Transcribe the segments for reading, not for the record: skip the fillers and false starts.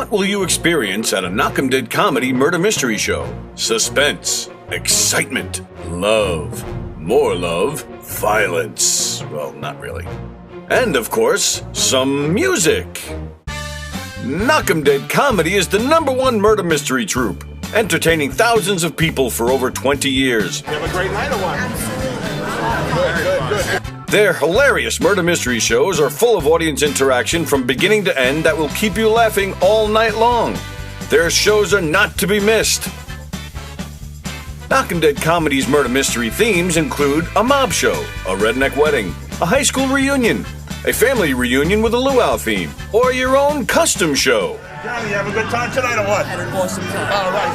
What will you experience at a Knock'em Dead comedy murder mystery show? Suspense, excitement, love, more love, violence. Well, not really. And of course, some music. Knock'em Dead Comedy is the #1 murder mystery troupe, entertaining thousands of people for over 20 years. You have a great night or what? Good. Their hilarious murder mystery shows are full of audience interaction from beginning to end that will keep you laughing all night long. Their shows are not to be missed. Knock'em Dead Comedy's murder mystery themes include a mob show, a redneck wedding, a high school reunion, a family reunion with a luau theme, or your own custom show. Johnny, you have a good time tonight or what? I had an awesome time. All right.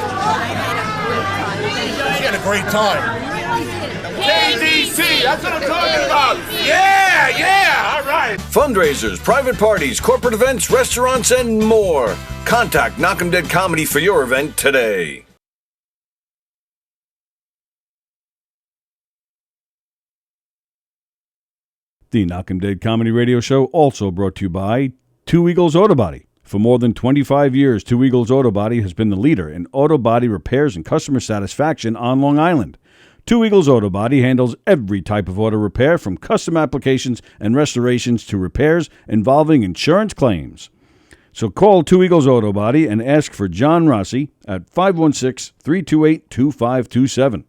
She had a great time. KDC, that's what I'm talking about. Yeah, all right. Fundraisers, private parties, corporate events, restaurants, and more. Contact Knock'em Dead Comedy for your event today. The Knock'em Dead Comedy Radio Show also brought to you by Two Eagles Auto Body. For more than 25 years, Two Eagles Auto Body has been the leader in auto body repairs and customer satisfaction on Long Island. Two Eagles Auto Body handles every type of auto repair, from custom applications and restorations to repairs involving insurance claims. So call Two Eagles Auto Body and ask for John Rossi at 516-328-2527.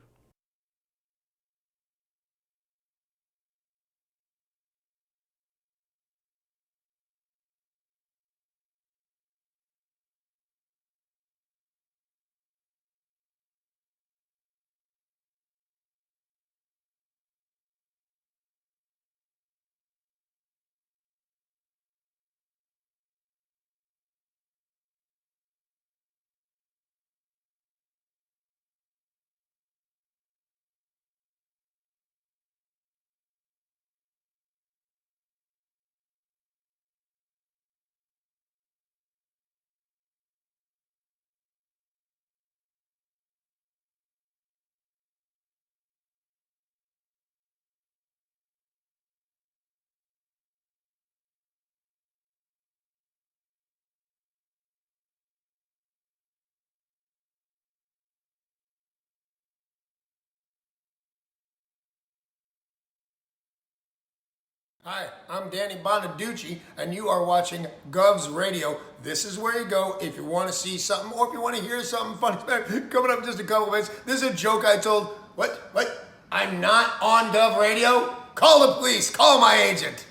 Hi, I'm Danny Bonaducci, and you are watching Gov's Radio. This is where you go if you want to see something, or if you want to hear something funny. Coming up in just a couple minutes, this is a joke I told. What? I'm not on Gov Radio? Call the police. Call my agent.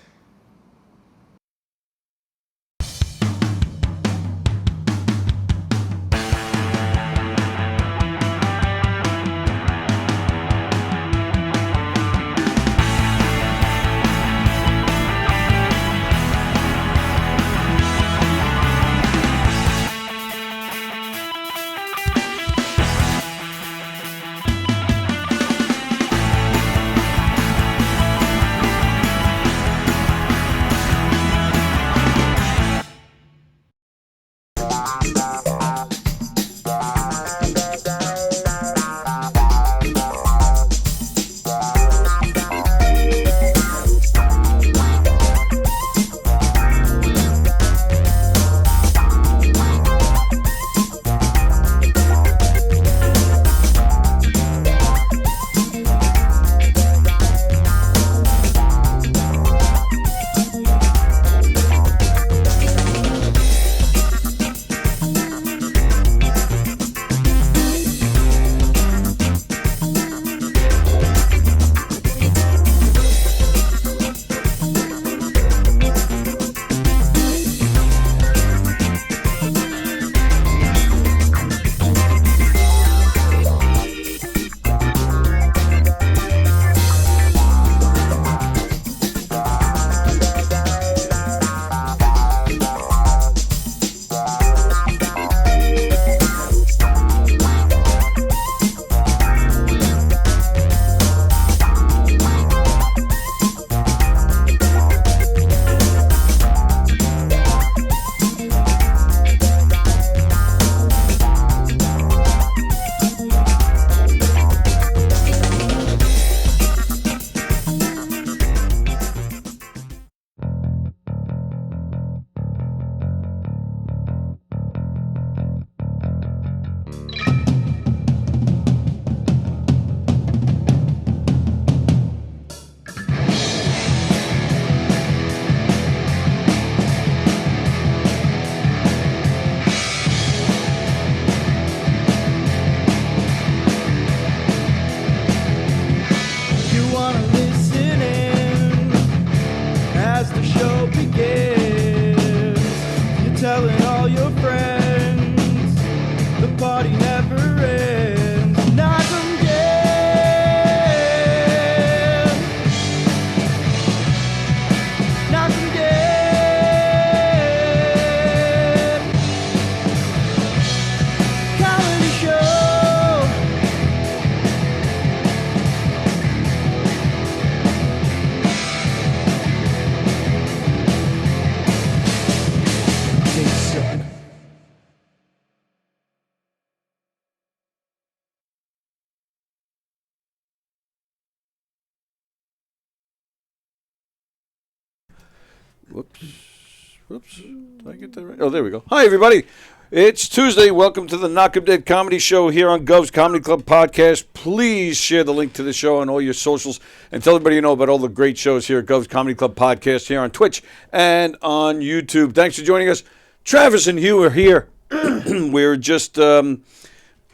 Whoops. Did I get that right? Oh, there we go. Hi, everybody. It's Tuesday. Welcome to the Knock 'em Dead Comedy Show here on Gov's Comedy Club Podcast. Please share the link to the show on all your socials and tell everybody you know about all the great shows here at Gov's Comedy Club Podcast here on Twitch and on YouTube. Thanks for joining us. Travis and Hugh are here. We're just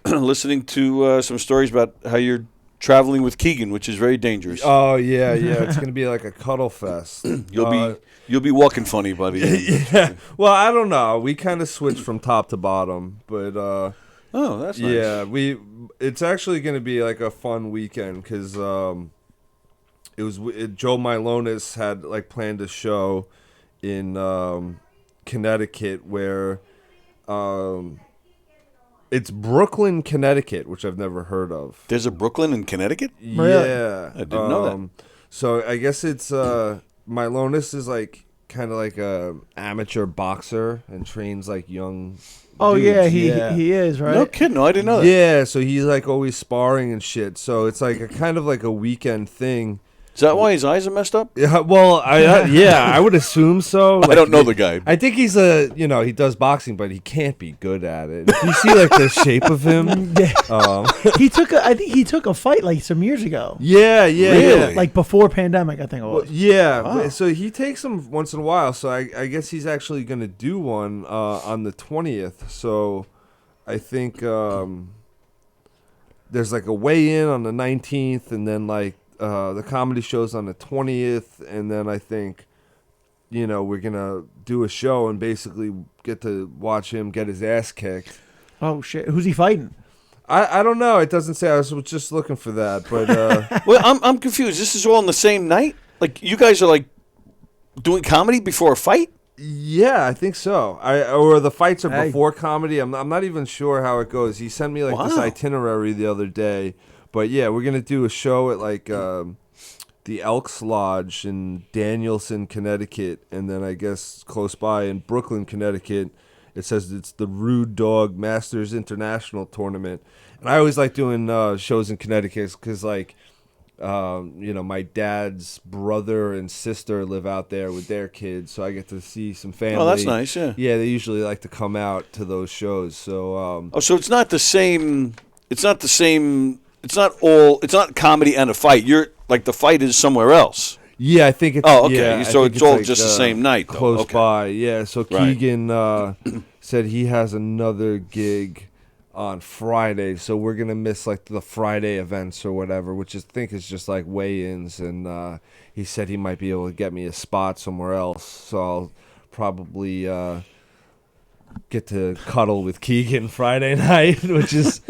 listening to some stories about how you're traveling with Keegan, which is very dangerous. Oh yeah. It's gonna be like a cuddle fest. You'll be walking funny, buddy. Yeah. Well, I don't know. We kind of switched from top to bottom, but Oh, that's nice. yeah, it's actually gonna be like a fun weekend because Joe Milonis had like planned a show in Connecticut where it's Brooklyn, Connecticut, which I've never heard of. There's a Brooklyn in Connecticut? Yeah. I didn't know that. So I guess it's Milonis is like kind of like a amateur boxer and trains like young Oh dudes. he is, right? No kidding. No, I didn't know that. Yeah, so he's like always sparring and shit. So it's like a kind of like a weekend thing. Is that why his eyes are messed up? Yeah, well, I would assume so. I don't know the guy. I think he's he does boxing, but he can't be good at it. If you see like the shape of him, I think he took a fight like some years ago. yeah, Really? Like before pandemic, I think it Well, was. yeah, Wow. so he takes them once in a while. So I guess he's actually going to do one on the 20th. So I think there's like a weigh-in on the 19th, and then like the comedy show's on the 20th, and then I think, we're going to do a show and basically get to watch him get his ass kicked. Oh shit, who's he fighting? I don't know. It doesn't say. I was just looking for that, but Well, I'm confused. This is all on the same night? Like, you guys are, like, doing comedy before a fight? yeah, I think so. Or the fights are Hey. before comedy. I'm not even sure how it goes. He sent me like this Wow. itinerary the other day, but yeah, we're gonna do a show at like the Elks Lodge in Danielson, Connecticut, and then I guess close by in Brooklyn, Connecticut. It says it's the Rude Dog Masters International Tournament, and I always like doing shows in Connecticut because like. My dad's brother and sister live out there with their kids, so I get to see some family. Oh, that's nice, yeah. Yeah, they usually like to come out to those shows. So, Oh, so it's not the same. It's not the same. It's not comedy and a fight. You're, like, the fight is somewhere else. yeah, I think it's. Oh, okay. Yeah, I So think it's all just the same night, though. close Okay. by. Yeah, so Right. Keegan said he has another gig on Friday, so we're gonna miss like the Friday events or whatever, which I think is just like weigh-ins, and he said he might be able to get me a spot somewhere else, so I'll probably get to cuddle with Keegan Friday night, which is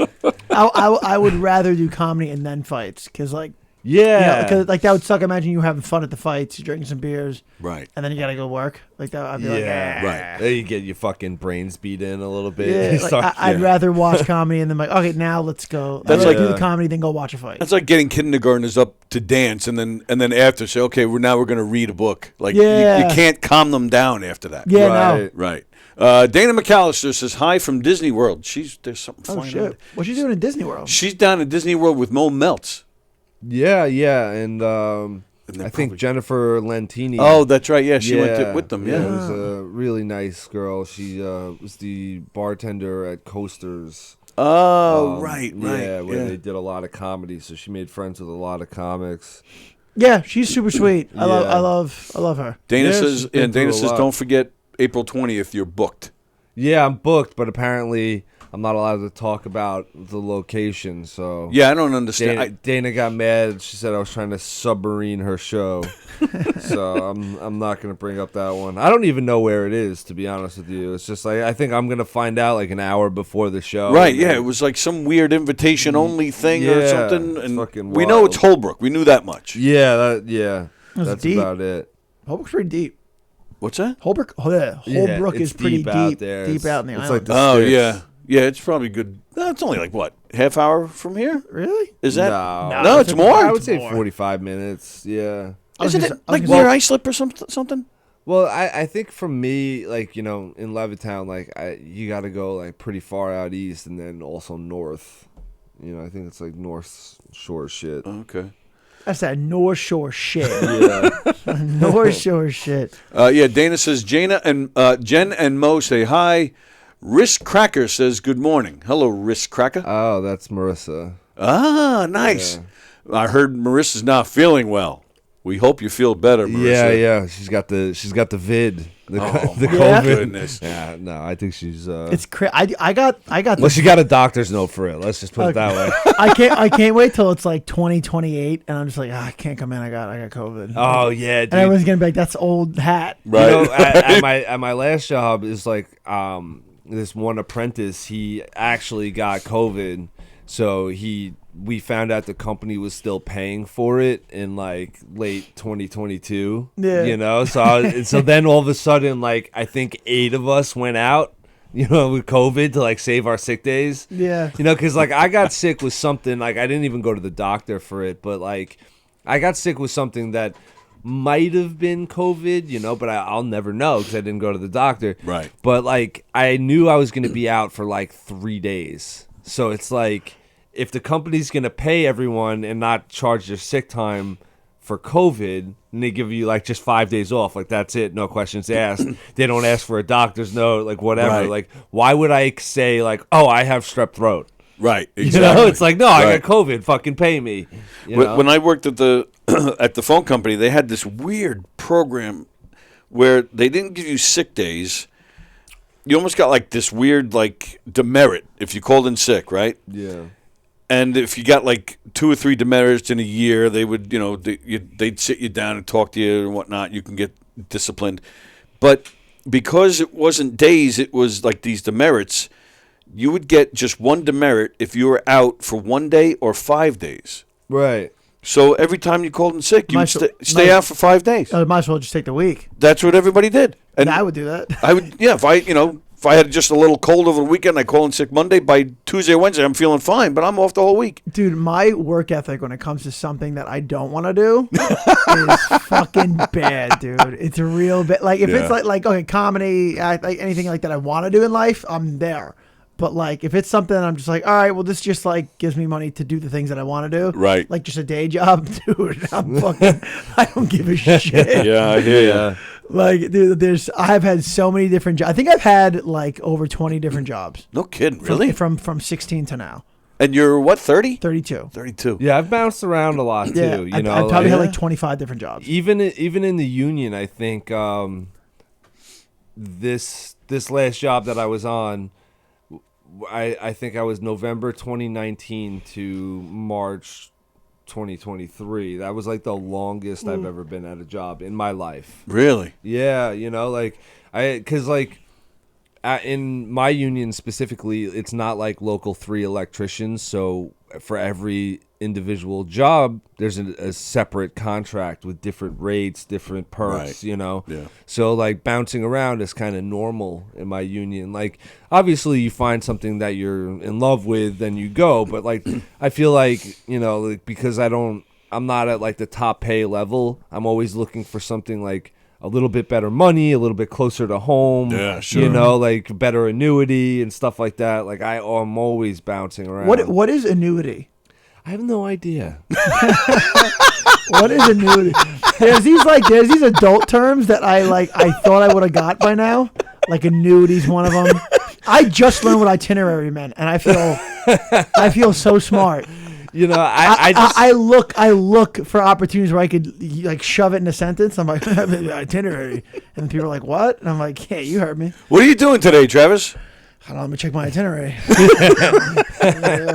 I would rather do comedy and then fights because like yeah, because like that would suck. Imagine you having fun at the fights, you drinking some beers, Right. and then you gotta go work like that. I'd be like, yeah, Right. Then you get your fucking brains beat in a little bit. Yeah, You like, start- I'd rather watch comedy and then like, okay, now let's go. That's I'd rather like- do the comedy, then go watch a fight. That's like getting kindergartners up to dance and then after say, okay, now we're going to read a book. Like, Yeah. you can't calm them down after that. Yeah, Right. Right. Dana McAllister says hi from Disney World. There's something no. Oh flying out. shit, what's she doing in Disney World? She's down at Disney World with Mo Meltz. yeah, and then I think probably- Jennifer Lentini. Oh, that's right. Yeah, she went with them. it Yeah. was a really nice girl. She was the bartender at Coasters. Oh, right. Yeah, where they did a lot of comedy, so she made friends with a lot of comics. Yeah, she's super sweet. I Yeah. love her. Dana Yeah, she's says, been and Dana through a says, lot. don't forget April 20th. You're booked. Yeah, I'm booked, but apparently I'm not allowed to talk about the location. So Yeah, I don't understand. Dana got mad. She said I was trying to submarine her show. So I'm not gonna bring up that one. I don't even know where it is, to be honest with you. It's just like I think I'm gonna find out like an hour before the show. Right, and yeah, then- it was like some weird invitation only thing or Yeah, something. it's And fucking we know wild. it's Holbrook. We knew that much. Yeah, That's that's deep. about it. Holbrook's pretty deep. What's that? Holbrook Yeah, is it's pretty out there. deep out in the It's island. like the Oh, sticks. yeah. Yeah, it's probably good. It's only like, what, half hour from here? Really? Is that? No. No, it's more? I would say more. 45 minutes. Yeah. Isn't just- it I was like gonna near say- Islip or something? Well, I think for me, like, in Levittown, like, you got to go, like, pretty far out east and then also north. I think it's, like, North Shore shit. Okay. That's that North Shore shit. Yeah. North Shore shit. Dana says, Jen and Mo say hi. Risk Cracker says, good morning. Hello, Risk Cracker. Oh, that's Marissa. Ah, nice. Yeah. I heard Marissa's not feeling well. We hope you feel better, Marissa. Yeah. She's got the vid. The my goodness. Yeah, no, I think she's. It's I got. Well, she got a doctor's note for it. Let's just put it that way. I can't wait till it's like 2028, and I'm just like, I can't come in. I got COVID. Oh yeah, dude. And everyone's gonna be like, that's old hat. Right. You know, at my last job is like this one apprentice. He actually got COVID, so we found out the company was still paying for it in like late 2022. Yeah. You know, so then all of a sudden, like I think 8 of us went out, you know, with COVID to like save our sick days. Yeah. You know, because like I got sick with something, like I didn't even go to the doctor for it, but like I got sick with something that might have been COVID, you know, but I'll never know because I didn't go to the doctor. Right. But like I knew I was going to be out for like 3 days. So it's like, if the company's going to pay everyone and not charge their sick time for COVID, and they give you like just 5 days off, like that's it, no questions asked. They don't ask for a doctor's note, like whatever. Right. Like, why would I say like, oh, I have strep throat? Right. You Exactly. know, it's like, no, I Right. got COVID. Fucking pay me. You know? When I worked at the at the phone company, they had this weird program where they didn't give you sick days. You almost got like this weird like demerit if you called in sick, right? Yeah. And if you got like 2 or 3 demerits in a year, they would, you know, they'd sit you down and talk to you and whatnot. You can get disciplined. But because it wasn't days, it was like these demerits, you would get just 1 demerit if you were out for 1 day or 5 days. Right. So every time you called in sick, you would stay might- out for 5 days. Might as well just take the week. That's what everybody did. And I would do that. I would, yeah, if I had just a little cold over the weekend, I call in sick Monday. By Tuesday or Wednesday, I'm feeling fine, but I'm off the whole week. Dude, my work ethic when it comes to something that I don't want to do is fucking bad, dude. It's a real bit. Like if it's like okay, comedy, like anything like that I want to do in life, I'm there. But like if it's something I'm just like, all right, well this just like gives me money to do the things that I want to do. Right. Like just a day job, dude. I don't give a shit. Yeah, I hear you. Like, dude, I've had so many different jobs. I think I've had like over 20 different jobs. No kidding, really? From 16 to now. And you're what, 30? 32. 32. Yeah, I've bounced around a lot too. Yeah, You know, I probably had like, like 25 different jobs. even in the union, I think this last job that I was on, I think I was November 2019 to March 2023. That was like the longest I've ever been at a job in my life. Really? Yeah, you know, like because like in my union specifically, it's not like local 3 electricians. So for every individual job, there's a separate contract with different rates, different perks, Right. you know? Yeah. So like bouncing around is kind of normal in my union. Like obviously you find something that you're in love with, then you go. But like I feel like, you know, like because I'm not at like the top pay level, I'm always looking for something like a little bit better money, a little bit closer to home. Yeah, sure. You know, like better annuity and stuff like that. Like I'm always bouncing around. What is annuity? I have no idea. What is annuity? There's these adult terms that I thought I would have got by now. Like annuity's one of them. I just learned what itinerary meant, and I feel so smart. You know, I look for opportunities where I could like shove it in a sentence. I'm like itinerary, and people are like, "What?" And I'm like, "Yeah, you heard me." What are you doing today, Travis? Hold on, let me check my itinerary.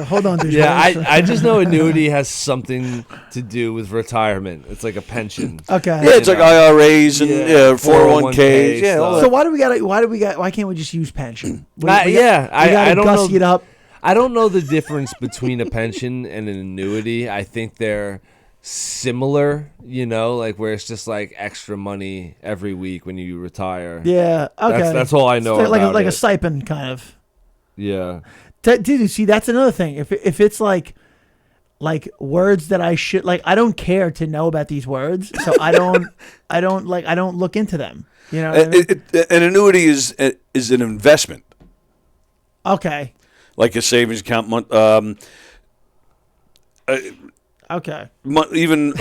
Hold on, dude. Yeah, I just know annuity has something to do with retirement. It's like a pension. Okay. Yeah, it's like IRAs and Yeah, 401ks. Yeah, all So that. why can't we just use pension? I I don't gussy know. it up. I don't know the difference between a pension and an annuity. I think they're similar, you know, like where it's just like extra money every week when you retire. Yeah. Okay. That's all I know It's like about like it. a stipend kind of. Yeah. Dude, see, that's another thing. If it's like words that I should like, I don't care to know about these words, so I don't look into them. You know what I mean? An annuity is an investment, Okay. like a savings account. Okay. even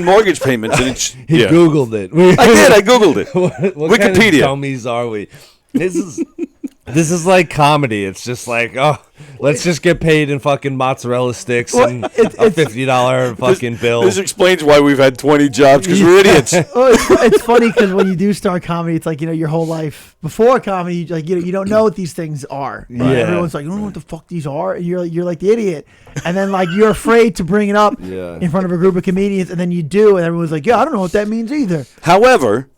mortgage payments. And it's, He Googled it. I Googled it. what Wikipedia. kind of dummies are we? This is like comedy. It's just like, oh, let's just get paid in fucking mozzarella sticks and a $50 fucking bill. This explains why we've had 20 jobs, because we're idiots. Well, it's funny because when you do start comedy, it's like, your whole life before comedy, like, you don't know what these things are. Right? Yeah. Everyone's like, you don't know what the fuck these are. And you're like the idiot. And then like you're afraid to bring it up in front of a group of comedians, and then you do, and everyone's like, yeah, I don't know what that means either. However,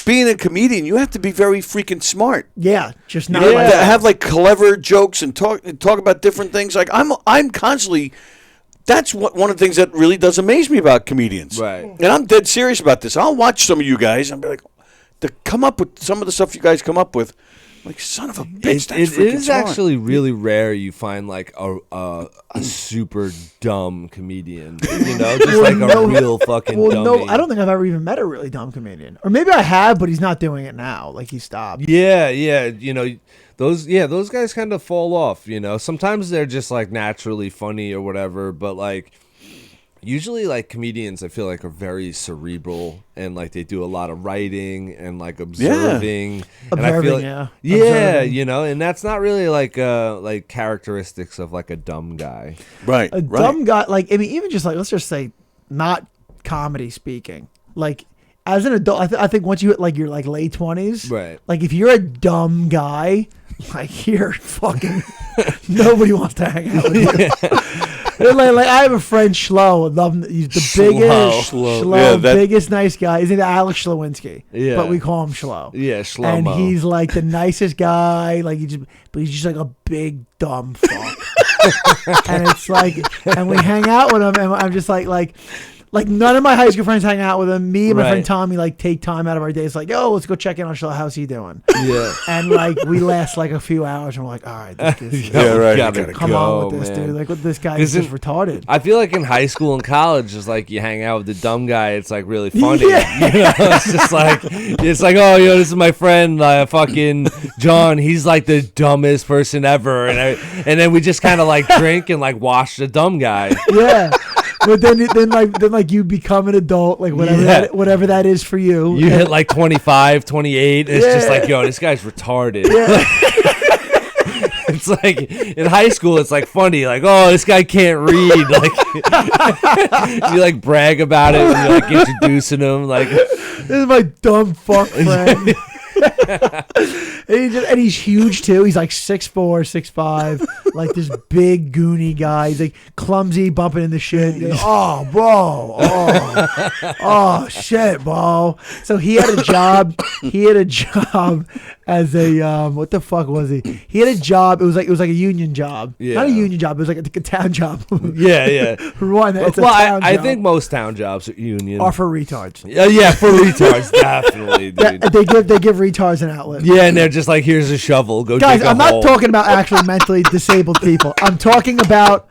being a comedian, you have to be very freaking smart. Yeah, just not like have like clever jokes and talk about different things. Like I'm constantly. That's one of the things that really does amaze me about comedians. Right. And I'm dead serious about this. I'll watch some of you guys and be like, to come up with some of the stuff you guys come up with. Like, son of a bitch, that's it is smart. actually really rare you find like a super dumb comedian, just like a real fucking dummy. No, I don't think I've ever even met a really dumb comedian, or maybe I have, but he's not doing it now. Like he stopped. Yeah, those guys kind of fall off. Sometimes they're just like naturally funny or whatever, but like. Usually, like, comedians, I feel like, are very cerebral, and, like, they do a lot of writing and, like, observing. And I feel like, observing. And that's not really, like characteristics of, like, a dumb guy. Right, A dumb guy, like, I mean, even just, like, let's just say, not comedy speaking. Like, as an adult, I think once you hit, like, your, like, late 20s, right? Like, if you're a dumb guy, like, you're fucking, nobody wants to hang out with you. Like I have a friend Schlo. Love him. He's the biggest, biggest nice guy. His name is Alex Schlowinski. Yeah, but we call him Schlo. Yeah, Schlo. And he's like the nicest guy. Like but he's just like a big dumb fuck. And it's like, and we hang out with him, and I'm just like none of my high school friends hang out with him. Me and my friend Tommy like take time out of our days. Like, yo, let's go check in on Schlo. How's he doing? Yeah. And like we last like a few hours, and we're like, all right, this gotta come on with this, dude. Like, what this guy is just retarded. I feel like in high school and college, it's like you hang out with the dumb guy. It's like really funny. Yeah. It's just like oh, this is my friend, fucking John. He's like the dumbest person ever, and then we just kind of like drink and like watch the dumb guy. Yeah. But then you become an adult, like whatever that is for you. You hit like 25, 28. It's just like, yo, this guy's retarded. Yeah. It's like in high school, it's like funny, like, oh, this guy can't read. Like you like brag about it, and you're like introducing him, like, this is my dumb fuck friend. And he's huge too. He's like 6'4", 6'5", like this big goony guy. He's like clumsy, bumping into shit. Like, oh, bro. Oh, shit, bro. So he had a job. As a what the fuck was he? He had a job. It was like a union job. Yeah. Not a union job. It was like a town job. Yeah. I think most town jobs are union. Are for retards. Yeah, for retards, definitely, dude. They give retards an outlet. Yeah, and they're just like, here's a shovel. Go guys, dig a I'm hole. not talking about actually mentally disabled people. I'm talking about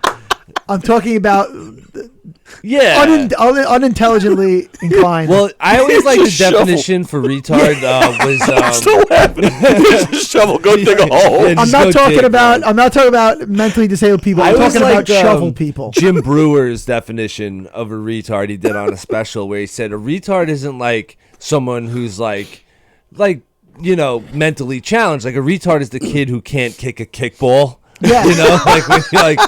unintelligently inclined. Well, I always like the definition for retard was still happening. Here's a shovel. Go dig a hole. I'm not talking about mentally disabled people. I'm talking about shovel people. Jim Brewer's definition of a retard he did on a special where he said a retard isn't like someone who's like mentally challenged. Like a retard is the kid who can't kick a kickball. Yeah. Like when you're like,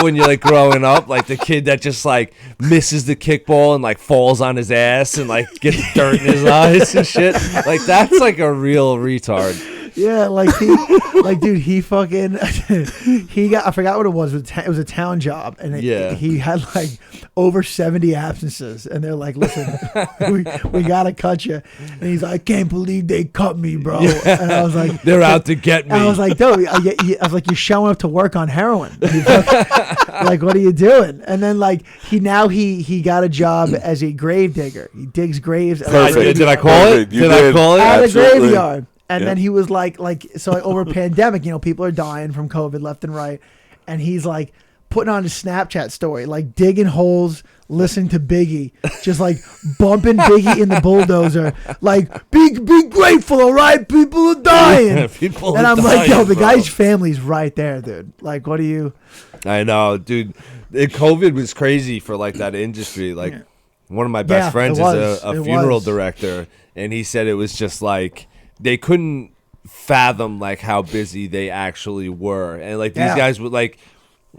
when you're like growing up, like the kid that just like misses the kickball and like falls on his ass and like gets dirt in his eyes and shit. Like that's like a real retard. Yeah, he fucking, I forgot what it was. It was a town job, and he had like over 70 absences, and they're like, listen, we gotta cut you. And he's like, I can't believe they cut me, bro. Yeah. And I was like, they're out to get me. And I was like, dude, I was like, you're showing up to work on heroin. Like, what are you doing? And then like he got a job as a grave digger. He digs graves. Perfect. Did I call it? Did I call it? At a graveyard. And then he was like over pandemic, people are dying from COVID left and right. And he's like putting on his Snapchat story, like digging holes, listening to Biggie, just like bumping Biggie in the bulldozer. Like, be grateful, all right? People are dying. And I'm like, yo, the guy's family's right there, dude. Like, what do you... I know, dude. COVID was crazy for like that industry. Like one of my best friends is a funeral director, and he said it was just like they couldn't fathom like how busy they actually were, and like these guys would like,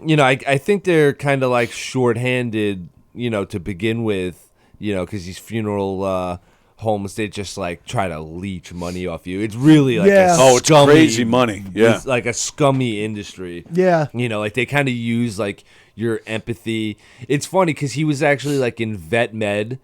you know, I think they're kind of like shorthanded, you know, to begin with, you know, because these funeral homes, they just like try to leech money off you. It's really like it's crazy money. Yeah, it's like a scummy industry. Yeah, you know, like they kind of use like your empathy. It's funny because he was actually like in vet med,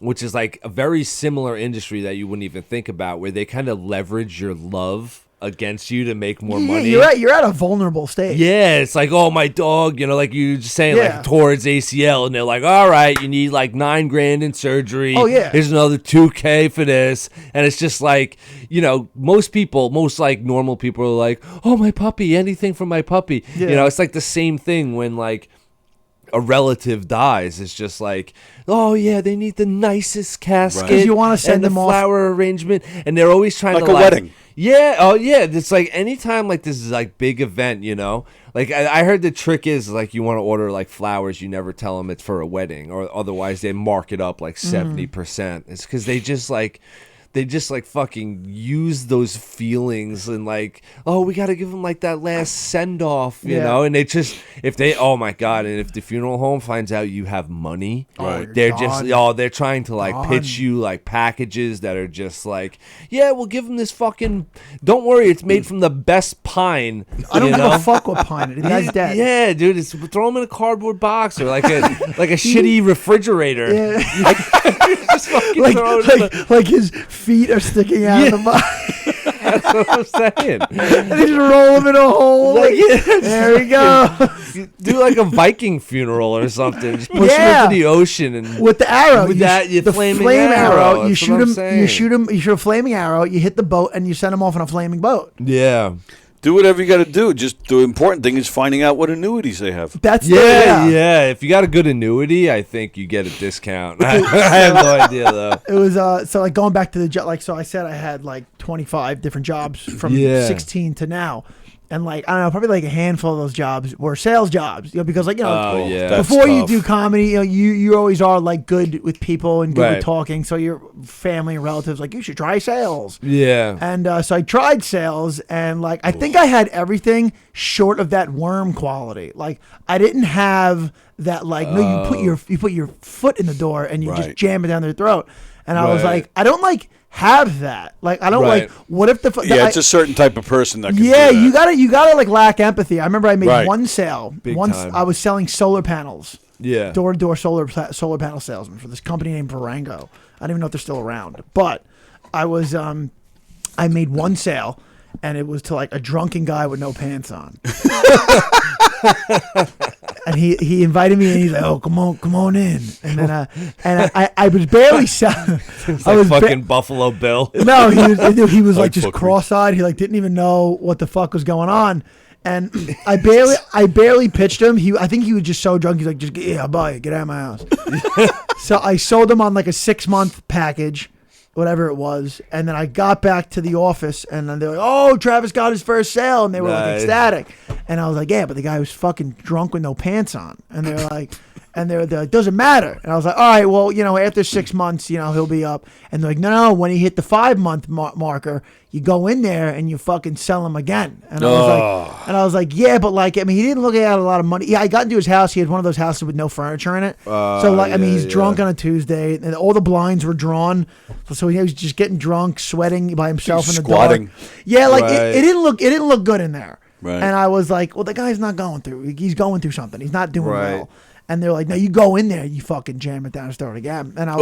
which is like a very similar industry that you wouldn't even think about, where they kind of leverage your love against you to make more money. You're at a vulnerable stage. Yeah, it's like, oh, my dog, you know, like you just saying like towards ACL, and they're like, all right, you need like $9,000 in surgery. Oh yeah, here's another $2,000 for this, and it's just like, you know, most like normal people are like, oh, my puppy, anything for my puppy. You know, it's like the same thing when like a relative dies. It's just like, oh yeah, they need the nicest casket. Because you want to send them the off flower arrangement, and they're always trying like to a wedding. Yeah, oh yeah. It's like anytime like this is like big event, you know. Like I heard the trick is like you want to order like flowers, you never tell them it's for a wedding, or otherwise they mark it up like 70%. It's because they just like fucking use those feelings and like, oh, we got to give them like that last send off, you know. And they just, if they, oh my god, and if the funeral home finds out you have money, they're trying to like pitch you like packages that are just like, yeah, we'll give them this fucking, don't worry, it's made from the best pine. I don't give a fuck what pine it is. The guy's dead. Yeah, dude, it's throw them in a cardboard box or like a shitty refrigerator. Yeah. Just fucking like his feet are sticking out of the box. That's what I'm saying. And they just roll him in a hole. Like, there we go. Do like a Viking funeral or something. Just push him into the ocean and with the arrow. With the flaming arrow. You shoot him. You shoot a flaming arrow. You hit the boat and you send him off on a flaming boat. Yeah. Do whatever you got to do. Just the important thing is finding out what annuities they have. That's yeah. If you got a good annuity, I think you get a discount. I have no idea though. It was so like going back to the job. Like so, I said I had like 25 different jobs from 16 to now. And like, I don't know, probably like a handful of those jobs were sales jobs, you know, because like, you know, before you do comedy, you know, you always are like good with people and good with talking. So your family and relatives like, you should try sales. Yeah. And so I tried sales, and like, I think I had everything short of that worm quality. Like I didn't have that, like, no, you put your foot in the door and you just jam it down their throat. And I was like, I don't like have that. Like I don't like. What if the it's a certain type of person that can do that. you gotta like lack empathy. I remember I made one sale once. I was selling solar panels. Yeah, door to door solar panel salesman for this company named Varango. I don't even know if they're still around, but I was I made one sale, and it was to like a drunken guy with no pants on. And he invited me, and he's like, "Oh, come on in." And then I was barely selling. I was fucking Buffalo Bill. No, he was like just cross-eyed. He like didn't even know what the fuck was going on. And I barely pitched him. I think he was just so drunk. He's like, I'll buy it. Get out of my house. So I sold him on like a 6-month package, whatever it was. And then I got back to the office, and then they're like, "Oh, Travis got his first sale," and they were like ecstatic. And I was like, "Yeah, but the guy was fucking drunk with no pants on." And they're like, "Doesn't matter." And I was like, "All right, well, you know, after 6 months, you know, he'll be up." And they're like, "No, when he hit the 5-month marker, you go in there and you fucking sell him again." And I was like, "Yeah, but like, I mean, he didn't look at a lot of money." Yeah, I got into his house. He had one of those houses with no furniture in it. So like, I mean, he's drunk on a Tuesday, and all the blinds were drawn. So he was just getting drunk, sweating by himself in the dark. Yeah, like it didn't look good in there. Right. And I was like, well, the guy's not going through. He's going through something. He's not doing well. And they're like, "No, you go in there, you fucking jam it down and start again." And I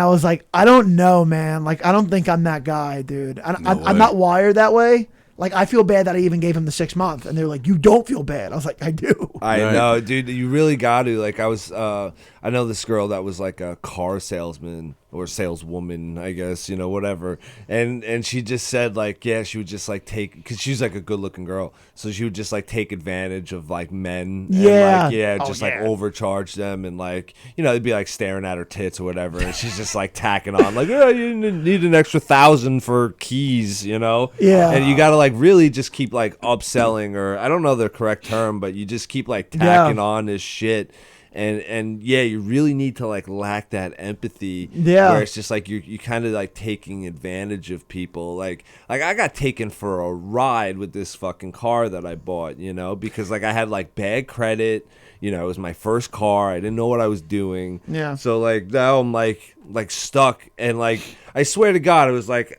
was like, I don't know, man. Like, I don't think I'm that guy, dude. I'm not wired that way. Like, I feel bad that I even gave him the 6 month. And they're like, "You don't feel bad." I was like, "I do." I know, dude. You really got to. Like, I know this girl that was like a car salesman or saleswoman, I guess, whatever. And she just said like, yeah, she would just like take, because she's like a good looking girl, so she would just like take advantage of like men. Yeah. And, like, like overcharge them, and like, they'd be like staring at her tits or whatever, and she's just like tacking on like, oh, you need an extra 1,000 for keys, Yeah. And you gotta like really just keep like upselling, or I don't know the correct term, but you just keep like tacking on this shit. And you really need to like lack that empathy. Yeah. Where it's just like you kind of like taking advantage of people. Like I got taken for a ride with this fucking car that I bought, because like I had like bad credit. It was my first car. I didn't know what I was doing. Yeah. So like now I'm like stuck, and like I swear to God, it was like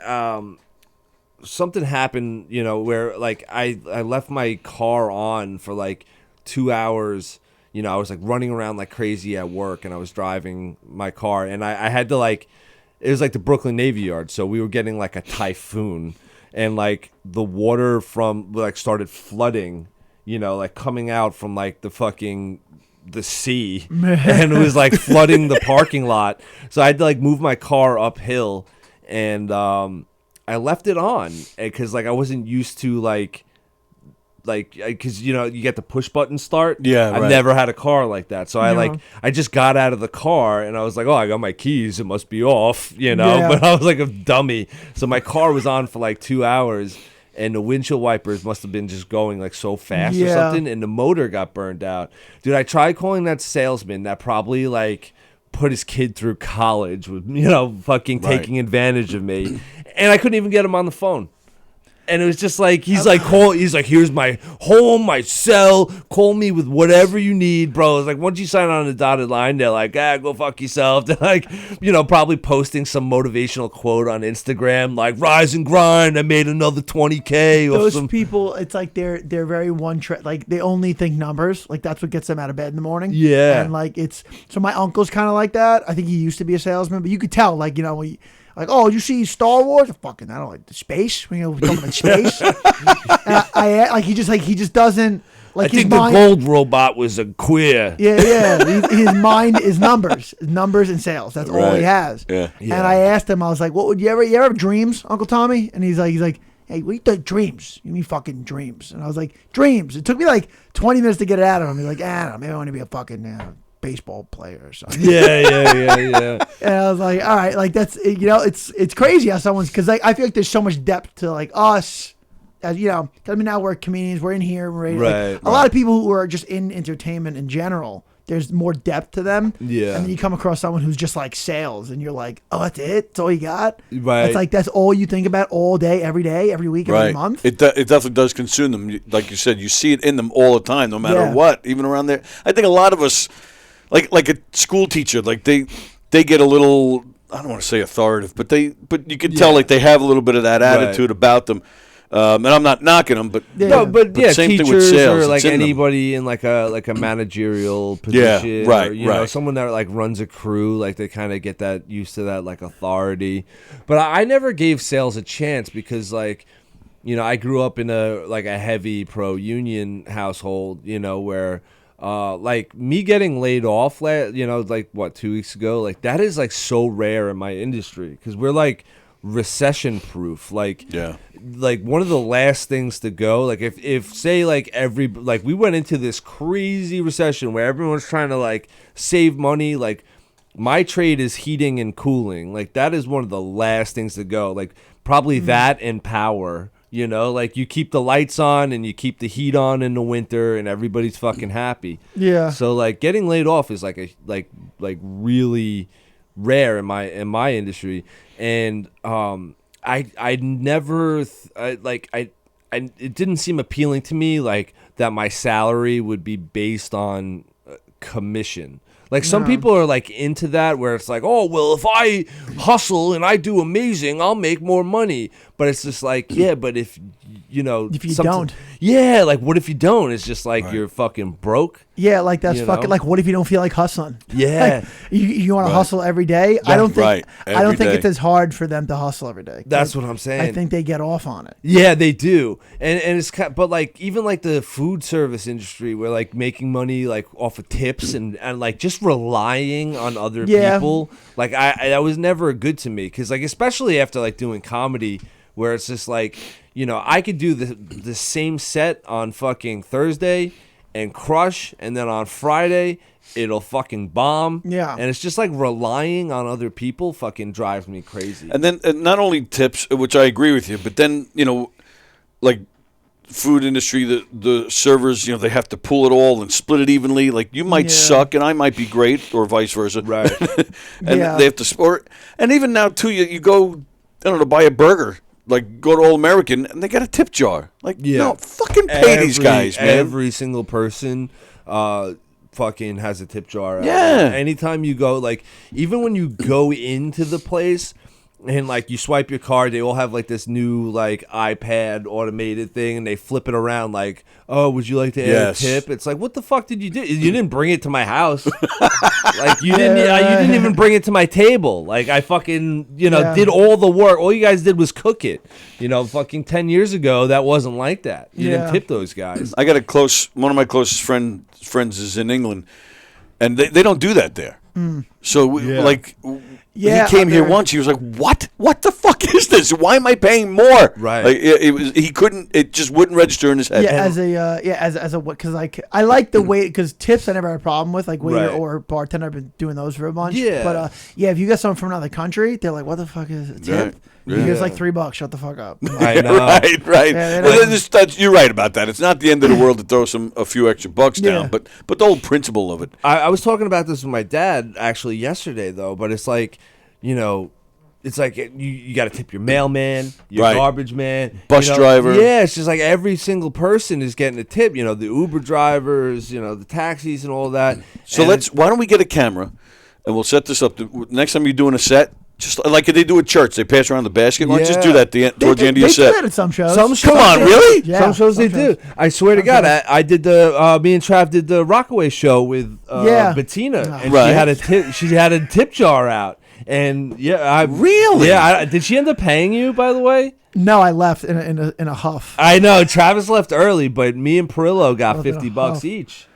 something happened, where like I left my car on for like 2 hours. I was like running around like crazy at work, and I was driving my car, and I had to like, it was like the Brooklyn Navy Yard, so we were getting like a typhoon, and like the water from like started flooding, like coming out from like the sea, and it was like flooding the parking lot. So I had to like move my car uphill, and I left it on because like I wasn't used to like because you get the push button start. Yeah, I've never had a car like that, so I just got out of the car, and I was like, oh, I got my keys, it must be off, but I was like a dummy. So my car was on for like 2 hours, and the windshield wipers must have been just going like so fast or something, and the motor got burned out. Dude, I tried calling that salesman that probably like put his kid through college with fucking taking advantage of me, and I couldn't even get him on the phone. And it was just like, he's like, here's my home, my cell, call me with whatever you need, bro. It's like, once you sign on the dotted line, they're like, go fuck yourself. They're like, probably posting some motivational quote on Instagram, like, rise and grind, I made another 20K. Or Those people, it's like they're very like they only think numbers. Like that's what gets them out of bed in the morning. Yeah. And like so my uncle's kind of like that. I think he used to be a salesman, but you could tell, like, like, oh, you see Star Wars? Fucking, I don't like the space. We're talking about space. And he just doesn't. Like, I think the gold robot was a queer. Yeah. His mind is numbers and sales. That's all he has. Yeah. And I asked him, I was like, "What would you ever have dreams, Uncle Tommy?" And he's like, "Hey, what do you think dreams? You mean fucking dreams?" And I was like, "Dreams." It took me like 20 minutes to get it out of him. He's like, "I don't know, maybe I want to be a fucking baseball player or something." Yeah. And I was like, all right, like that's, it's crazy how someone's, because like I feel like there's so much depth to like us, as cause I mean, now we're comedians, we're in here, right? A lot of people who are just in entertainment in general, there's more depth to them. Yeah. And then you come across someone who's just like sales, and you're like, oh, that's it? That's all you got? Right. It's like, that's all you think about all day, every week, every month? It definitely does consume them. Like you said, you see it in them all the time, no matter what, even around there. I think a lot of us, like a school teacher, like they get a little, I don't want to say authoritative, but you can tell like they have a little bit of that attitude about them. And I'm not knocking them, but same teachers thing with sales, or like anybody in like a managerial position, or someone that like runs a crew, like they kind of get that used to that like authority. But I never gave sales a chance because like, I grew up in a heavy pro union household, where. Like me getting laid off, like what, 2 weeks ago, like that is like so rare in my industry because we're like recession proof. Like, like one of the last things to go, like if say like we went into this crazy recession where everyone's trying to like save money, like my trade is heating and cooling. Like that is one of the last things to go. Like probably that and power. Like you keep the lights on and you keep the heat on in the winter and everybody's fucking happy. Yeah. So like getting laid off is like really rare in my industry. And I never it didn't seem appealing to me like that my salary would be based on commission. Like some people are like into that where it's like, oh, well, if I hustle and I do amazing, I'll make more money. But it's just like, yeah, but if if you don't, like what if you don't? It's just like you're fucking broke. Yeah, like that's fucking like what if you don't feel like hustling? Yeah, like, you want to hustle every day. I don't think it's as hard for them to hustle every day. That's what I'm saying. I think they get off on it. Yeah, they do, and it's but like even like the food service industry, where like making money like off of tips and like just relying on other Yeah. people. Like I that was never good to me because like especially after like doing comedy where it's just like I could do the same set on fucking Thursday and crush, and then on Friday it'll fucking bomb. Yeah. And it's just like relying on other people fucking drives me crazy. And then not only tips, which I agree with you, but then, like food industry, the servers, they have to pull it all and split it evenly. Like you might suck and I might be great or vice versa. Right. And they have to sport. And even now too, you go, I don't know, buy a burger. Like, go to All American, and they got a tip jar. Like, no, fucking pay these guys, man. Every single person fucking has a tip jar. Yeah. Anytime you go, like, even when you go into the place and, like, you swipe your card, they all have, like, this new, like, iPad automated thing, and they flip it around, like, oh, would you like to add a tip? It's like, what the fuck did you do? You didn't bring it to my house. Like, you didn't even bring it to my table. Like, I fucking, did all the work. All you guys did was cook it. Fucking 10 years ago, that wasn't like that. You didn't tip those guys. I got one of my closest friends is in England, and they don't do that there. So, he came here once. He was like, "What? What the fuck is this? Why am I paying more?" Right. Like, he couldn't. It just wouldn't register in his head. As a because I like the way because tips I never had a problem with like waiter or bartender. I've been doing those for a bunch. Yeah. But if you get someone from another country, they're like, "What the fuck is a tip?" Right. It's like $3. Shut the fuck up. I know. Right. Yeah, Well, you're right about that. It's not the end of the world to throw a few extra bucks down, but the whole principle of it. I was talking about this with my dad actually yesterday though, but it's like, it's like you got to tip your mailman, your garbage man, bus driver. Yeah, it's just like every single person is getting a tip. The Uber drivers, the taxis and all that. So why don't we get a camera, and we'll set this up. Next time you're doing a set, just like they do at church, they pass around the basket. Why don't you just do that towards the end of your set? They do that at some shows. Come on, really? Yeah, some shows they do. I swear to God, I did me and Trav did the Rockaway show with Bettina, and she had a tip jar out. And really? Yeah, did she end up paying you? By the way, no, I left in a huff. I know Travis left early, but me and Perillo got $50 each.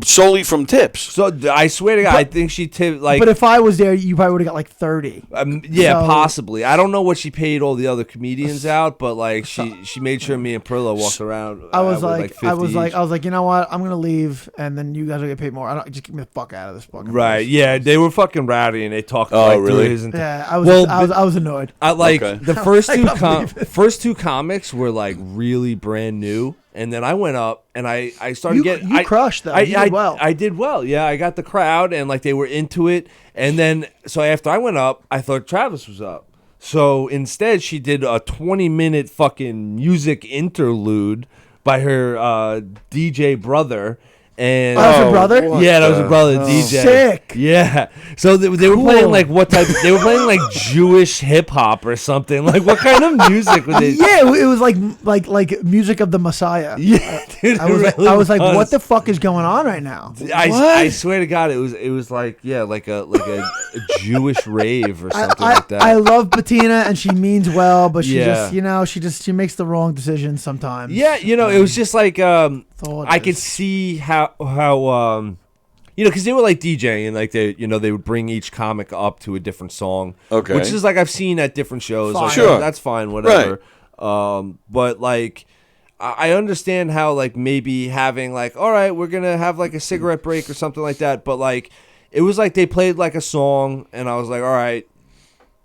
Solely from tips. So I swear to God, I think she tipped like. But if I was there, you probably would have got like 30. Possibly. I don't know what she paid all the other comedians out, but like she made sure me and Perillo walked around. I was like, you know what? I'm gonna leave, and then you guys will get paid more. Just get me the fuck out of this fucking right? place. Yeah, they were fucking rowdy, and they talked. Really? I was annoyed. The first two comics were like really brand new. And then I went up and I started getting. You crushed though. You did well. I did well. Yeah, I got the crowd and like they were into it. And then so after I went up, I thought Travis was up. So instead, she did a 20-minute fucking music interlude by her DJ brother. And that was her brother? Yeah, that was her brother, DJ. Sick. Yeah. So they were playing like what type? They were playing like Jewish hip hop or something. Like what kind of music were they? Yeah, it was like music of the Messiah. Yeah, dude. I was like, what the fuck is going on right now? I swear to God, it was like a Jewish rave or something like that. I love Bettina and she means well, but she just she makes the wrong decisions sometimes. Yeah, it was just like I could see how because they were like DJing, like they would bring each comic up to a different song, which is like I've seen at different shows. Like, sure, that's fine, whatever. Right. But like I understand how like maybe having like, all right, we're gonna have like a cigarette break or something like that. But like it was like they played like a song, and I was like, all right,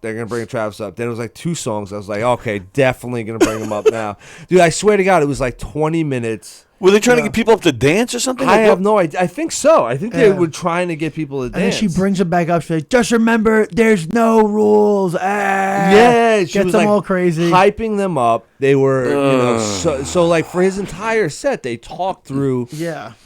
they're going to bring Travis up. Then it was like 2 songs. I was like, okay, definitely going to bring him up now. Dude, I swear to God, it was like 20 minutes. Were they trying to get people up to dance or something? I have no idea. I think so. I think they were trying to get people to dance. And then she brings him back up. She's like, just remember, there's no rules. Yeah. She gets was them like all crazy. Hyping them up. They were, so like for his entire set, they talked through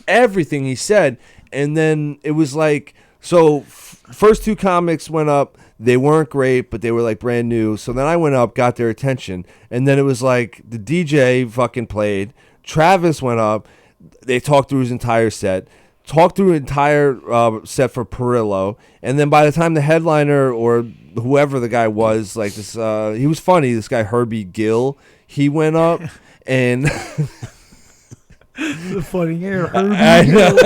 everything he said. And then it was like, so first 2 comics went up. They weren't great, but they were like brand new. So then I went up, got their attention. And then it was like the DJ fucking played. Travis went up. They talked through his entire set. Talked through an entire set for Perillo. And then by the time the headliner or whoever the guy was, like this, he was funny. This guy, Herbie Gill, he went up. And The funny hair. I know.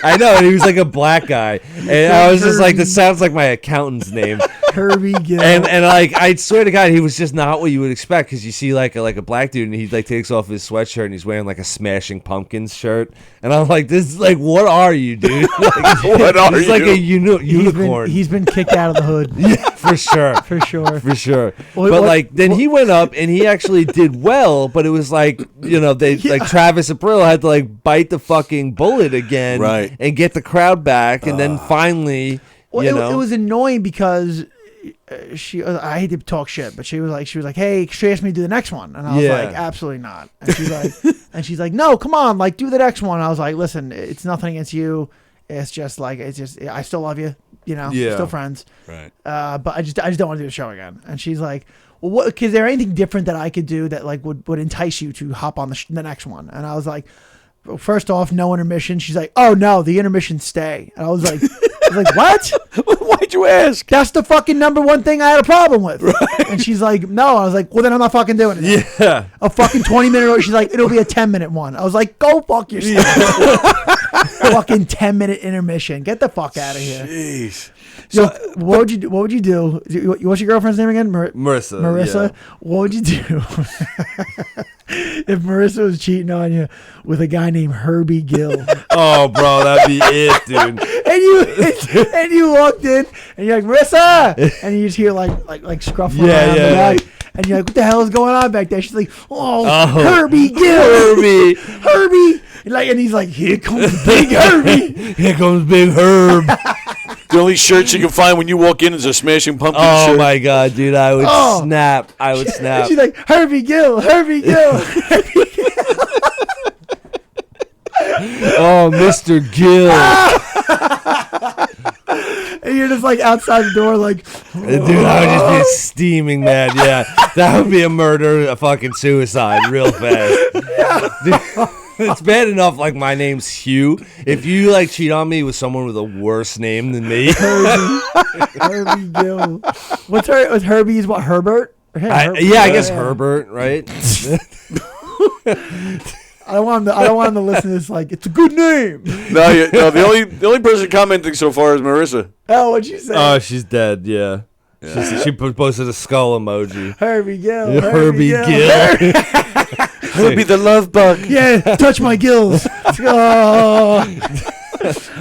I know. And he was like a black guy, and I was just like, "This sounds like my accountant's name." Herbie Gill. And like, I swear to God, he was just not what you would expect, because you see like a black dude and he like takes off his sweatshirt and he's wearing like a Smashing Pumpkins shirt, and I'm like, this is like, what are you, dude? Like, What are he's you? like a unicorn. He's been kicked out of the hood. Yeah, for sure. For sure. For sure. Well, But like, then he went up and he actually did well, but it was like, like Travis April had to like bite the fucking bullet again, Right. and get the crowd back, and then finally, Well, it was annoying because I hate to talk shit, but she was like, hey, she asked me to do the next one, and I was like, absolutely not. And she's like, no, come on, like, do the next one. I was like, listen, it's nothing against you. It's just I still love you, still friends. Right. But I just don't want to do the show again. And she's like, well, what? Is there anything different that I could do that like would entice you to hop on the next one? And I was like, well, first off, no intermission. She's like, oh no, the intermission stay. And I was like, what? Why'd you ask? That's the fucking number one thing I had a problem with. Right. And she's like, no. I was like, well, then I'm not fucking doing it. Yeah. A fucking 20-minute. She's like, it'll be a 10-minute one. I was like, go fuck yourself. Fucking 10-minute intermission. Get the fuck out of here. Jeez. So, what would you do? What's your girlfriend's name again? Marissa. Marissa. Yeah. What would you do if Marissa was cheating on you with a guy named Herbie Gill? Oh, bro, that'd be it, dude. and you walked in and you're like, Marissa, and you just hear like scruffling around the back. And you're like, what the hell is going on back there? She's like, Herbie Gill. Herbie. And he's like, here comes Big Herbie. Here comes Big Herb. The only shirt she can find when you walk in is a Smashing Pumpkins shirt. Oh my God, dude, I would snap. I would snap. She's like, Herbie Gill. Herbie Gill. Oh, Mr. Gill. And you're just like outside the door, like, Dude, I would just be steaming mad. Yeah, that would be a murder, a fucking suicide, real fast. Dude, it's bad enough. Like, my name's Hugh. If you like cheat on me with someone with a worse name than me, Herbie Gill. What's Herbie's? What, Herbert? I guess Herbert, right? I don't want him to listen to this. Like, it's a good name. No, the only person commenting so far is Marissa. Oh, what'd you say? Oh, she's dead. Yeah. She posted a skull emoji. Herbie Gill. Herbie Gill. Herbie the love bug. Yeah, touch my gills. Oh.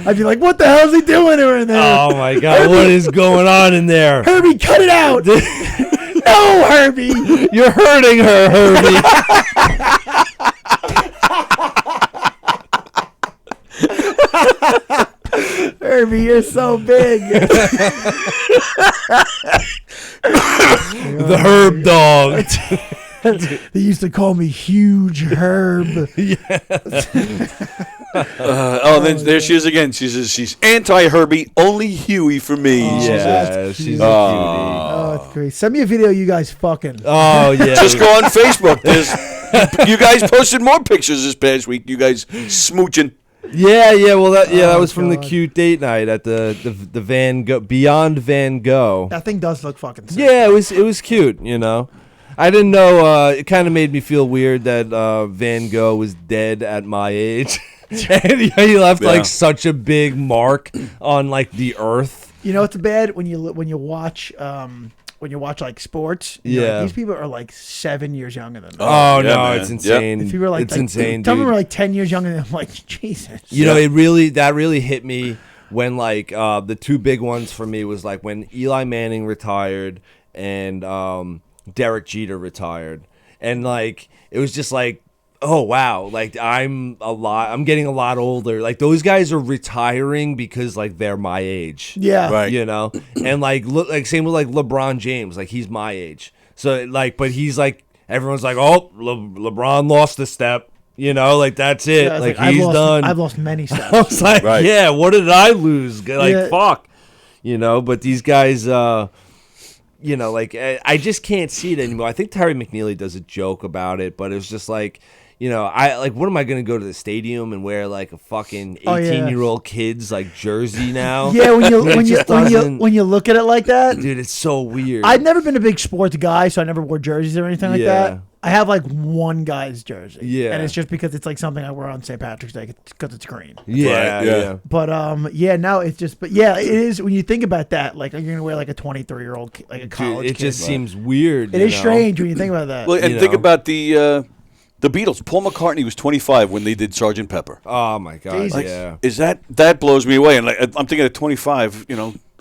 I'd be like, what the hell is he doing in there? Oh my God, what is going on in there? Herbie, cut it out. No, Herbie. You're hurting her, Herbie. Herbie, you're so big. The Herb dog. They used to call me Huge Herb. Then there she is again. She says she's anti-Herbie, only Huey for me. Yeah, she's a cutie. Oh, that's great. Send me a video of you guys fucking. Oh, yeah. Just go on Facebook. You guys posted more pictures this past week. You guys smooching. Yeah. Well, that was from the cute date night at the Van Gogh, Beyond Van Gogh. That thing does look fucking sick. Yeah, it was cute. I didn't know. It kind of made me feel weird that Van Gogh was dead at my age, and he left like such a big mark on like the earth. You know, it's bad when you watch like sports. Like, these people are like 7 years younger than me. Oh yeah, no, man. it's insane. These people are like, it's insane. Some of Dude. them are like 10 years younger than me. I'm like, Jesus. That really hit me when like the two big ones for me was like when Eli Manning retired and Derek Jeter retired, and like it was just like, oh wow, like I'm getting a lot older. Like those guys are retiring because like they're my age. Yeah. Right. And like same with like LeBron James, like he's my age. So like, but he's like everyone's like, oh, LeBron lost a step. Like that's it. Yeah, like I've he's lost, done. I've lost many I steps. was like, Right. yeah, what did I lose? Like Yeah. fuck. But these guys like I just can't see it anymore. I think Terry McNeely does a joke about it, but it was just like, I like, what am I gonna go to the stadium and wear like a fucking 18-year-old kid's like jersey now? Yeah, when doesn't- you look at it like that, dude, it's so weird. I've never been a big sports guy, so I never wore jerseys or anything like that. I have like one guy's jersey. Yeah. And it's just because it's like something I wear on St. Patrick's Day because it's green. Yeah, Right, yeah. yeah. But yeah, no, it's just. But yeah, it is when you think about that. Like you're gonna wear like a 23-year-old, like a college Dude, it kid. just seems weird. It is strange when you think about that. Well, and You think know. about the Beatles. Paul McCartney was 25 when they did Sgt. Pepper. Oh my god, Jesus. yeah. Is that blows me away? And like, I'm thinking at 25,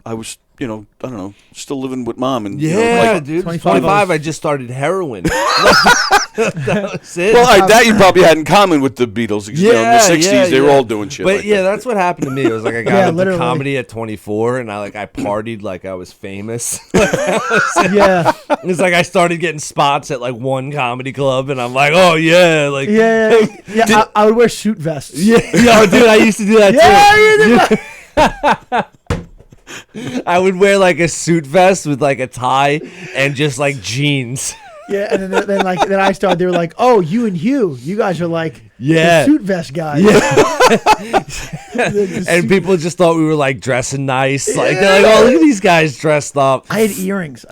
I was, I don't know, still living with mom. And Yeah, like, dude. 25, 25, I just started heroin. That was it. well, that you probably had in common with the Beatles. In the 60s, they were all doing shit But like yeah, that. that's what happened to me. It was like I got Yeah, into literally. comedy at 24, and I partied like I was famous. Yeah. It's like I started getting spots at like one comedy club, and I'm like, oh yeah, like Yeah. I would wear suit vests. yeah, yo, dude, I used to do that too. I would wear like a suit vest with like a tie and just like jeans. Yeah, and then I started. They were like, "Oh, you and Hugh, you guys are like Yeah. the suit vest guys." And people just thought we were like dressing nice. Like they're like, oh, look at these guys dressed up. I had earrings.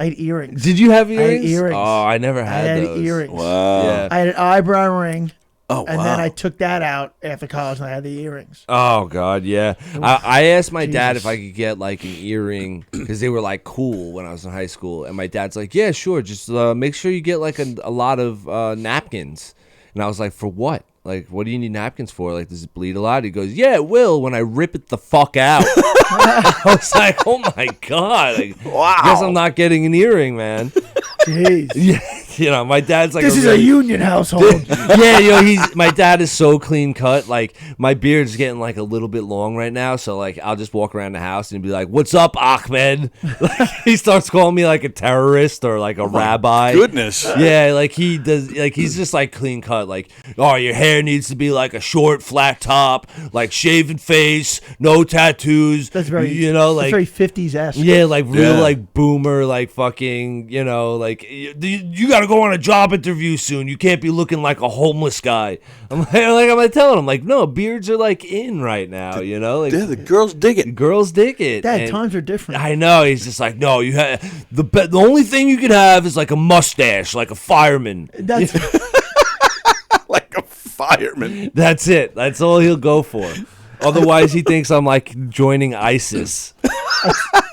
Did you have had earrings? earrings. Oh, I never I had had those. earrings. Wow. Yeah. I had an eyebrow ring, Oh, and wow. then I took that out after college, and I had the earrings. Oh God, yeah. I asked my dad Jesus. if I could get like an earring because they were like cool when I was in high school, and my dad's like, "Yeah, sure. Just make sure you get like a lot of napkins." And I was like, "For what? Like, what do you need napkins for? Like, does it bleed a lot?" He goes, "Yeah, it will when I rip it the fuck out." I was like, "Oh my God! Like, Wow. Guess I'm not getting an earring, man." Jeez. Yeah, my dad's like, This is a really- union household. yeah, my dad is so clean cut. Like my beard's getting like a little bit long right now, so like I'll just walk around the house and be like, "What's up, Ahmed?" Like he starts calling me like a terrorist or like a rabbi. Goodness. Yeah, like he does. Like he's just like clean cut. Like, oh, your hair needs to be like a short, flat top, like shaven face, no tattoos. That's very, like that's very 50s esque. yeah, like real Yeah. like boomer, like fucking, like you got to go on a job interview soon. You can't be looking like a homeless guy. I'm like telling him like, no, beards are like in right now. Like Yeah, the girls dig it. girls dig it. Dad, And times are different. I know. He's just like, no, you have the only thing you could have is like a mustache, like a fireman. That's Like a fireman. That's it. That's all he'll go for. Otherwise, he thinks I'm like joining ISIS.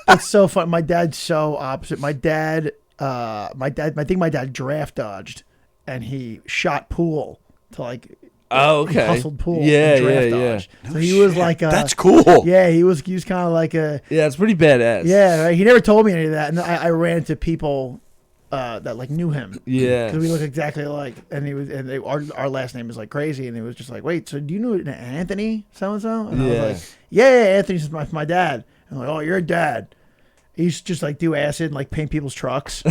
that's so fun. My dad's so opposite. I think my dad draft dodged, and he shot pool to like. Oh, He okay. hustled pool. Yeah, and draft yeah, yeah. dodge. So he was like a. That's cool. Yeah, he was kind of like a. Yeah, it's pretty badass. Yeah, right? He never told me any of that, and I ran into people that like knew him. Yeah. Because we look exactly alike, and our last name is like crazy, and it was just like, wait, so do you know Anthony so and so? And I Yeah. was like, yeah, Anthony's my dad. And I'm like, oh, you're a dad. He used to just like do acid and like paint people's trucks.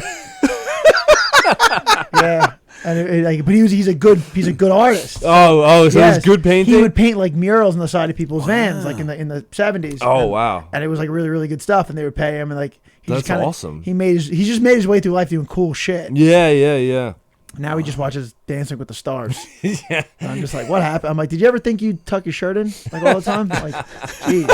Yeah, but he's a good artist. Oh, so Yes. it's good painting. He would paint like murals on the side of people's vans, like in the 70s. Oh, and, wow. And it was like really, really good stuff, and they would pay him, and like That's just kinda, awesome. He just made his way through life doing cool shit. Yeah. Now he just watches Dancing with the Stars. Yeah. And I'm just like, what happened? I'm like, did you ever think you'd tuck your shirt in like all the time? Like, jeez,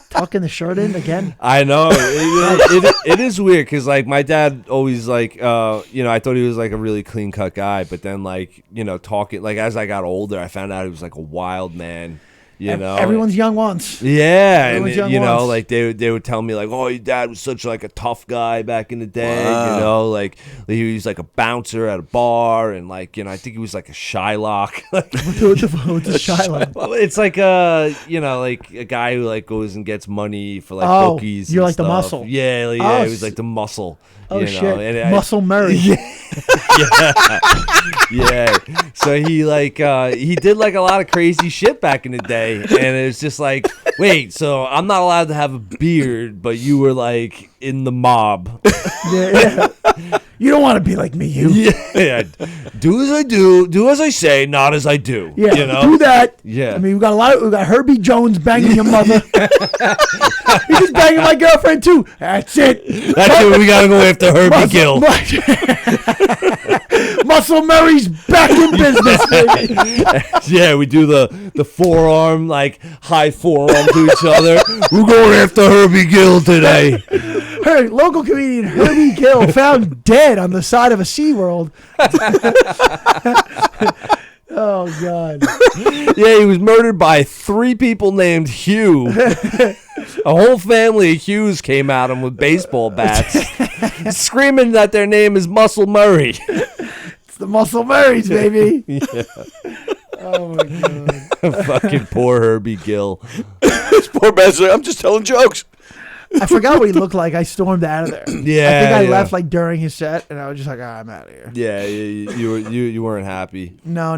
tucking the shirt in again? I know. It is weird because like my dad always like I thought he was like a really clean cut guy, but then like talking like as I got older, I found out he was like a wild man. Everyone's young once. Yeah, Everyone's and young once. like they would tell me like, oh, your dad was such like a tough guy back in the day. Wow. Like he was like a bouncer at a bar, and like I think he was like a Shylock. What's the Shiloh? Well, it's like like a guy who like goes and gets money for like Oh, bookies. you're and like the stuff. muscle. Yeah, Oh, he was like the muscle. Oh shit, and Muscle Murray. Yeah. So he did like a lot of crazy shit back in the day, and it was just like, wait, so I'm not allowed to have a beard, but you were like in the mob. Yeah. You don't want to be like me, you. Yeah. Do as I do, do as I say, not as I do. Yeah, You do that. Yeah. I mean, we got Herbie Jones banging your mother. He's just banging my girlfriend too. That's it. That's it. We gotta go after Herbie Gill. Muscle Murray's back in business, baby. Yeah, we do the forearm, like high forearm to each other. We're going after Herbie Gill today. Her local comedian Herbie Gill found dead on the side of a SeaWorld. Oh, God. Yeah, he was murdered by 3 people named Hugh. A whole family of Hughes came at him with baseball bats, screaming that their name is Muscle Murray. It's the Muscle Murrays, baby. Yeah. Oh, my God. Fucking poor Herbie Gill. This poor bastard. I'm just telling jokes. I forgot what he looked like. I stormed out of there. Yeah, I think I yeah. left like during his set, and I was just like, I'm out of here. Yeah, you weren't happy. No.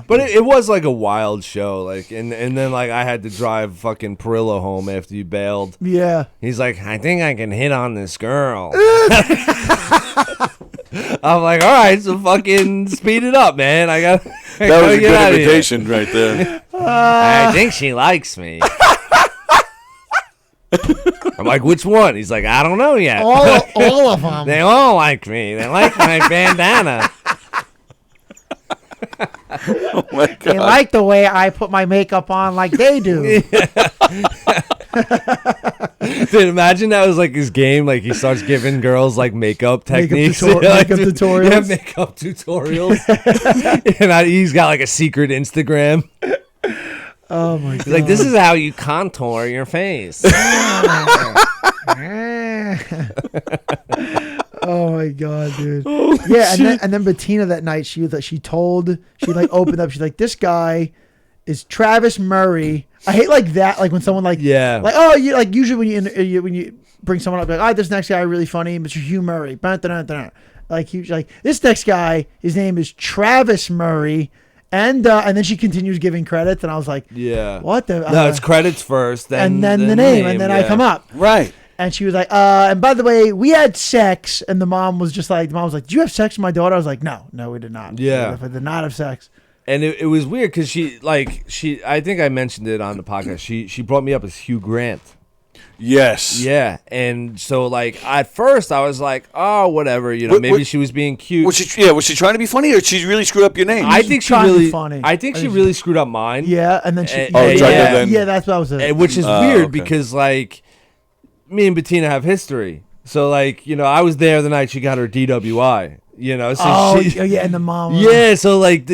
But it was like a wild show, like, and then like I had to drive fucking Perillo home after you bailed. Yeah. He's like, I think I can hit on this girl. I'm like, all right, so fucking speed it up, man. That was a good invitation right there. I think she likes me. I'm like, which one? He's like, I don't know yet. All of them. They all like me. They like my bandana. Oh my God. They like the way I put my makeup on like they do. Dude, imagine that was like his game. Like he starts giving girls like makeup techniques. Makeup tutorials. Yeah, makeup tutorials. And he's got like a secret Instagram. Oh, my God. He's like, this is how you contour your face. Oh my God, dude. Yeah, and then Bettina that night, she opened up. She's like, this guy is Travis Murray. I hate like that, like when someone like you like usually when you bring someone up like, this next guy really funny, Mr. Hugh Murray. Like Hugh, like this next guy, his name is Travis Murray. And then she continues giving credits, and I was like, yeah, what the? No, it's credits first, and then the name, and then I come up. Right. And she was like, and by the way, we had sex. And the mom was like, did you have sex with my daughter? I was like, no, we did not. Yeah. We did not have sex. And it was weird because I think I mentioned it on the podcast. She brought me up as Hugh Grant. Yes. Yeah. And so like at first I was like, oh, whatever, maybe she was being cute. Was she trying to be funny, or she really screwed up your name? I think she trying to really be funny. I think she really screwed up mine. Yeah, and then she. Yeah, that's what I was. Which is weird okay. because like me and Bettina have history. So like, I was there the night she got her DWI. So and the mom. Yeah, so like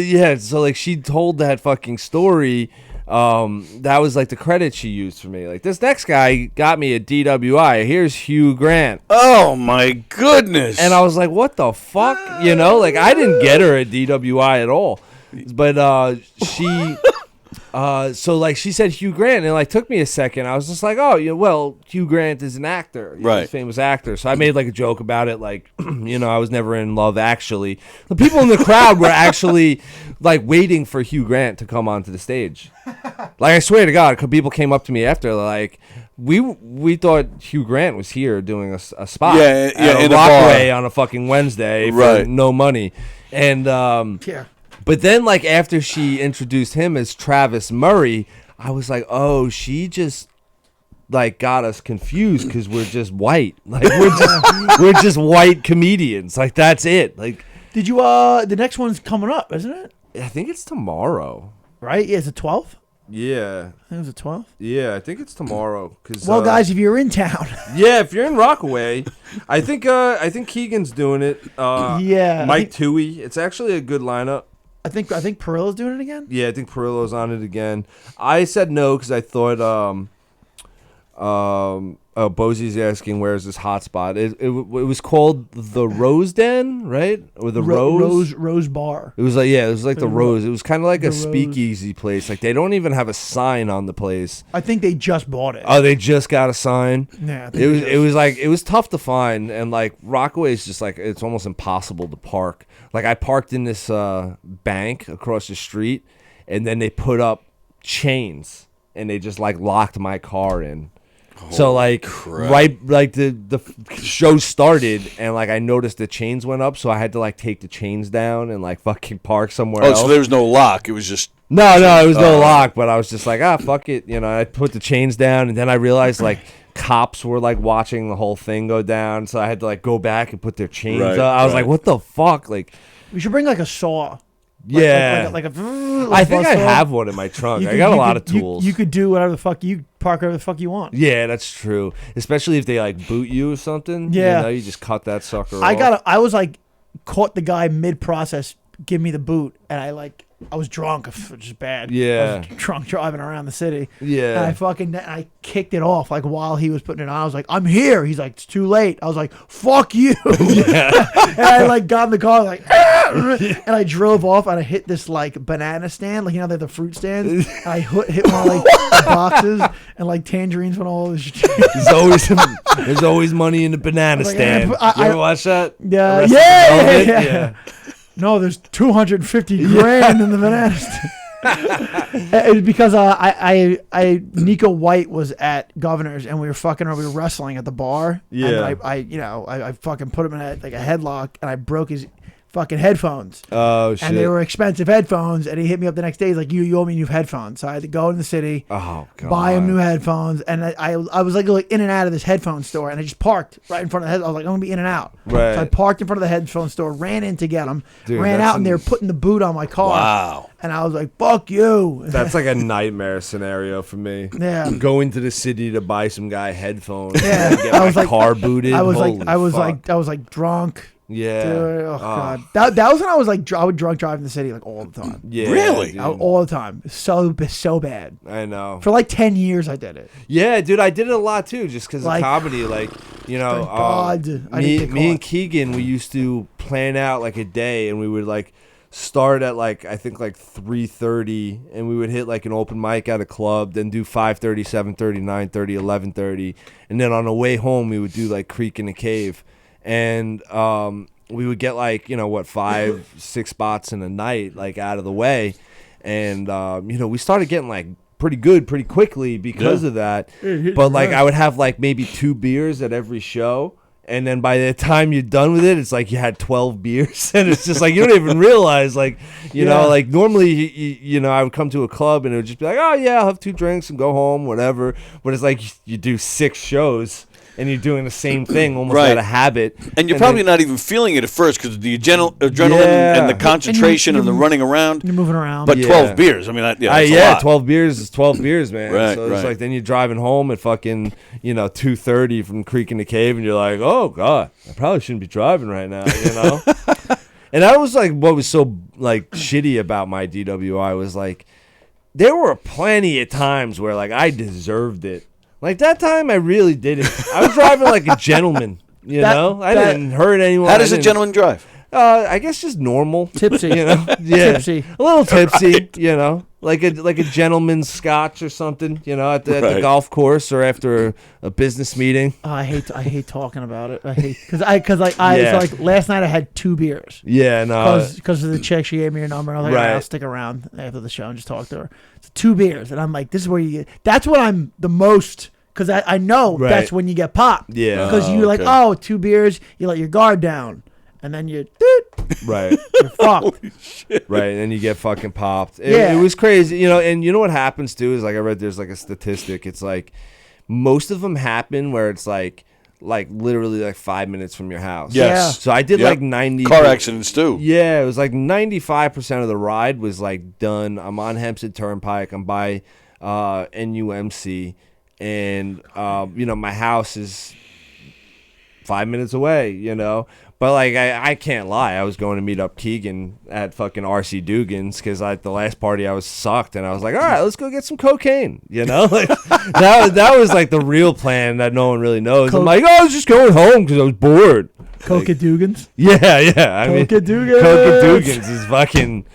she told that fucking story. That was like the credit she used for me. Like, this next guy got me a DWI. Here's Hugh Grant. Oh my goodness! And I was like, what the fuck? Like I didn't get her a DWI at all. But she. So like she said Hugh Grant, and it like took me a second. I was just like, oh, well, Hugh Grant is an actor, right? He's a famous actor. So I made like a joke about it, like, I was never in Love Actually. The people in the crowd were actually like waiting for Hugh Grant to come onto the stage. Like I swear to God, people came up to me after, like, we thought Hugh Grant was here doing a spot, at a in Rockaway on a fucking Wednesday for right. no money, and yeah. But then, like, after she introduced him as Travis Murray, I was like, oh, she just, like, got us confused because we're just white. Like, we're just white comedians. Like, that's it. Like, did you, the next one's coming up, isn't it? I think it's tomorrow. Right? Yeah, is it 12th? Yeah. I think it was the 12th. Yeah, I think it's tomorrow. Well, guys, if you're in town. Yeah, if you're in Rockaway, I think Keegan's doing it. Yeah. Mike Toohey. It's actually a good lineup. I think Perillo's doing it again. Yeah, I think Perillo's on it again. I said no because I thought Bosie's asking where's this hotspot. It was called the Rose Den, right? Or the Rose Bar. It was like the Rose. It was kind of like a Rose. speakeasy place. Like they don't even have a sign on the place. I think they just bought it. Oh, they just got a sign. Yeah, it was tough to find, and like Rockaway's just like it's almost impossible to park. Like I parked in this bank across the street, and then they put up chains, and they just like locked my car in. So like crap. Right, like the show started, and like I noticed the chains went up, so I had to like take the chains down and like fucking park somewhere else. So there was no lock. It was just no, it was no lock. But I was just like, fuck it, I put the chains down, and then I realized like cops were like watching the whole thing go down, so I had to like go back and put their chains up. I was like, what the fuck, like. We should bring like a saw. Yeah. Like a I think I bus saw. have one in my trunk. You I could- got a you lot could- of tools. You could do whatever the fuck you park wherever the fuck you want. Yeah, that's true. Especially if they like boot you or something. Yeah. You know, you just cut that sucker I off. I was like, caught the guy mid process, give me the boot, and I was drunk, which is bad. Yeah. I was drunk driving around the city. Yeah. And I kicked it off like while he was putting it on. I was like, I'm here. He's like, it's too late. I was like, fuck you. Yeah. And I like got in the car like, and I drove off and I hit this like banana stand, like, you know, they're the fruit stands. And I hit one of like the boxes and like tangerines went all this. There's always money in the banana Like, stand. I- You ever watch that? Yeah, Arrested yeah, Development? yeah. No, there's 250 grand in the banana stand. Because Nico White was at Governor's and we were wrestling at the bar. Yeah. And I fucking put him in a headlock and I broke his fucking headphones. Oh, shit. And they were expensive headphones. And he hit me up the next day. He's like, you owe me new headphones. So I had to go in the city, Oh, God. buy him new headphones. And I was like in and out of this headphone store. And I just parked right in front of the head. I was like, I'm going to be in and out. Right. So I parked in front of the headphone store, ran in to get them, Dude, ran that's out, and they were putting the boot on my car. Wow. And I was like, fuck you. That's like a nightmare scenario for me. Yeah. Go into the city to buy some guy headphones. Yeah. And get I my was like- car booted. I was Holy fuck. drunk. Yeah. Dude, oh, God. That was when I was like, I would drunk drive in the city like all the time. Yeah. Really? dude. All the time. So bad. I know. For like 10 years I did it. Yeah, dude, I did it a lot too, just because Like- of comedy. Like, you know, Thank God I didn't get me and caught. Keegan, we used to plan out like a day, and we would like start at like I think like 3:30, and we would hit like an open mic at a club, then do 5:30, 7:30, 9:30, 11:30, and then on the way home we would do like Creek in the Cave, and we would get like 5-6 spots in a night like out of the way, and we started getting like pretty good pretty quickly because of that. But like I would have like maybe 2 beers at every show, and then by the time you're done with it, it's like you had 12 beers, and it's just like you don't even realize, like you know, like normally I would come to a club and it would just be like, oh yeah, I'll have 2 drinks and go home, whatever. But it's like you do 6 shows and you're doing the same thing almost Right. out of habit, And you're probably not even feeling it at first because of the adrenaline Yeah. and the concentration and the running around. You're moving around. But Yeah. 12 beers, I mean, that's a lot. 12 beers is 12 beers, man. Right, so it's right. like then you're driving home at fucking 2:30 from Creek in the Cave, and you're like, oh god, I probably shouldn't be driving right now, And that was like what was so like shitty about my DWI was like there were plenty of times where like I deserved it. Like that time I really didn't. I was driving like a gentleman, I didn't hurt anyone. How does a gentleman drive? I guess just normal. Tipsy. Yeah. Tipsy. A little tipsy, like a gentleman's scotch or something, at the Right. golf course or after a business meeting. Oh, I hate talking about it. I hate because Yeah. so like last night I had 2 beers Yeah, no. because of the chick. She gave me her number and I was like, Right. I'll stick around after the show and just talk to her. So 2 beers and I'm like, this is where you get. That's what I'm the most because I know Right. that's when you get popped. Yeah. Because you're like, okay. 2 beers, you let your guard down and then you're Right, fucked. right. And then you get fucking popped. Yeah. It was crazy, and you know what happens too is like I read there's like a statistic. It's like most of them happen where it's like literally like 5 minutes from your house. Yes. So I did Yep. like 90 Car accidents, too. Yeah, it was like 95% of the ride was like done. I'm on Hempstead Turnpike. I'm by NUMC, and my house is 5 minutes away. But like I can't lie, I was going to meet up Keegan at fucking RC Dugan's because the last party I was sucked, and I was like, all right, let's go get some cocaine. Like that was like the real plan that no one really knows. I'm like, I was just going home because I was bored. Coca Dugans. Yeah. I mean, Coca Dugans. Coca Dugans is fucking.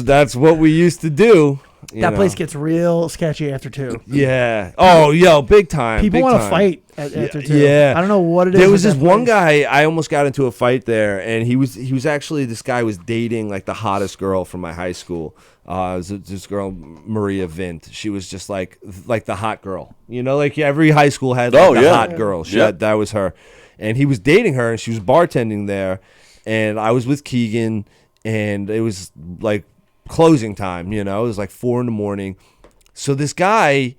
That's what we used to do. That place gets real sketchy after 2. Yeah. Oh, yo, big time. People big want to time. fight after 2. Yeah. I don't know what it is. There was with this that one place. guy. I almost got into a fight there, and he was actually this guy was dating like the hottest girl from my high school. It was this girl Maria Vint. She was just like the hot girl. Like every high school had like, the hot girl. That was her, and he was dating her, and she was bartending there, and I was with Keegan, and it was like closing time. It was like 4 a.m. So this guy,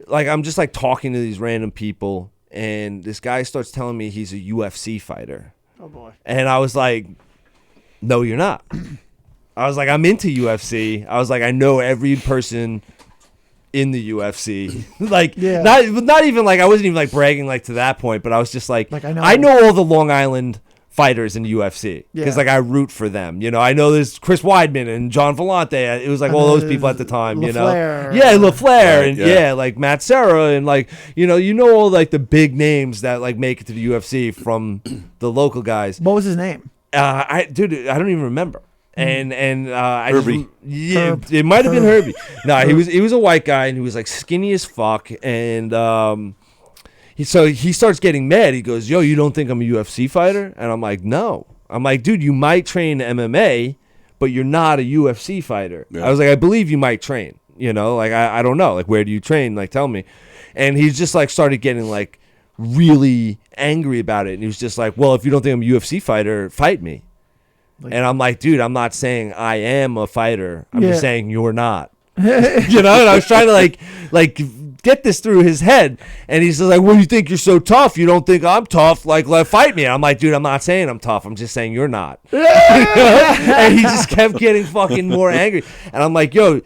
like I'm just like talking to these random people, and this guy starts telling me he's a UFC fighter. Oh boy. And I was like, no, you're not. I was like, I'm into UFC. I was like, I know every person in the UFC. Like, not even like, I wasn't even like bragging like to that point, but I was just like I know all the Long Island fighters in UFC because like I root for them. You know, I know there's Chris Weidman and John Vellante. It was like all those people at the time. You know, LaFleur and like Matt Serra and like you know all like the big names that like make it to the UFC from the local guys. What was his name? I don't even remember. And Herbie. It might have been Herbie. No, he was a white guy and he was like skinny as fuck and So he starts getting mad. He goes, "Yo, you don't think I'm a UFC fighter?" And I'm like, "No." I'm like, "Dude, you might train MMA, but you're not a UFC fighter." Yeah. I was like, "I believe you might train. You know, like I don't know. Like, where do you train? Like, tell me." And he just like started getting like really angry about it. And he was just like, "Well, if you don't think I'm a UFC fighter, fight me." And I'm like, "Dude, I'm not saying I am a fighter. I'm just saying you're not." You know, and I was trying to like get this through his head, and he's just like, "Well, you think you're so tough? You don't think I'm tough? Like, fight me." And I'm like, "Dude, I'm not saying I'm tough. I'm just saying you're not." And he just kept getting fucking more angry, and I'm like, "Yo,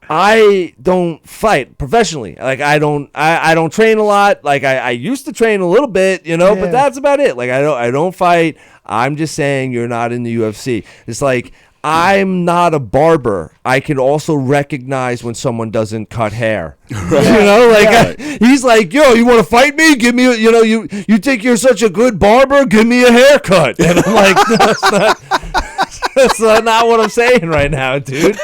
I don't fight professionally. Like, I don't train a lot. Like, I used to train a little bit, you know, but that's about it. Like, I don't fight. I'm just saying you're not in the UFC." It's like, I'm not a barber. I can also recognize when someone doesn't cut hair. Right. You know, like he's like, "Yo, you want to fight me? Give me, you think you're such a good barber? Give me a haircut." And I'm like, "No, that's not what I'm saying right now, dude."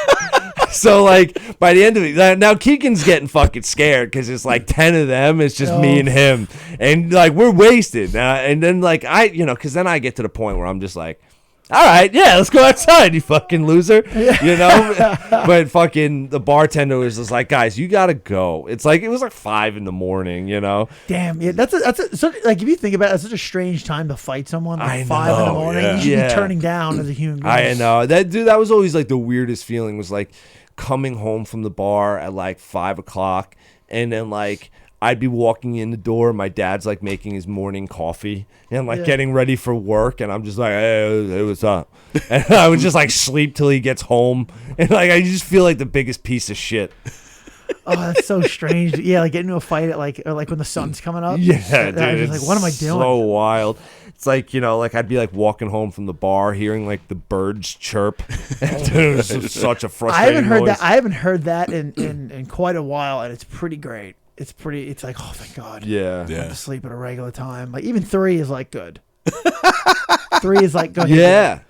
So like by the end of it, now Keegan's getting fucking scared because it's like 10 of them. It's just me and him, and like we're wasted. And then like because then I get to the point where I'm just like, "All right, yeah, let's go outside, you fucking loser." You know? But fucking the bartender was just like, "Guys, you gotta go." It's like, it was like 5 a.m, you know? Damn, yeah, that's like, if you think about it, it's such a strange time to fight someone, like 5 a.m. You should be turning down as a human being. I know. That was always like the weirdest feeling, was like coming home from the bar at like 5 o'clock, and then like I'd be walking in the door, my dad's like making his morning coffee and like getting ready for work, and I'm just like, "Hey, what's up?" And I would just like sleep till he gets home, and like I just feel like the biggest piece of shit. Oh, that's so strange. Yeah, like getting into a fight at like when the sun's coming up. Yeah, dude. I was like, what am I doing? So wild. It's like, like I'd be like walking home from the bar, hearing like the birds chirp. Dude, it was such a frustrating noise. I haven't heard that in quite a while, and it's pretty great. It's like, oh, thank God. Yeah. I'm to sleep at a regular time. Like, even 3 is like good. 3 is like good. Yeah.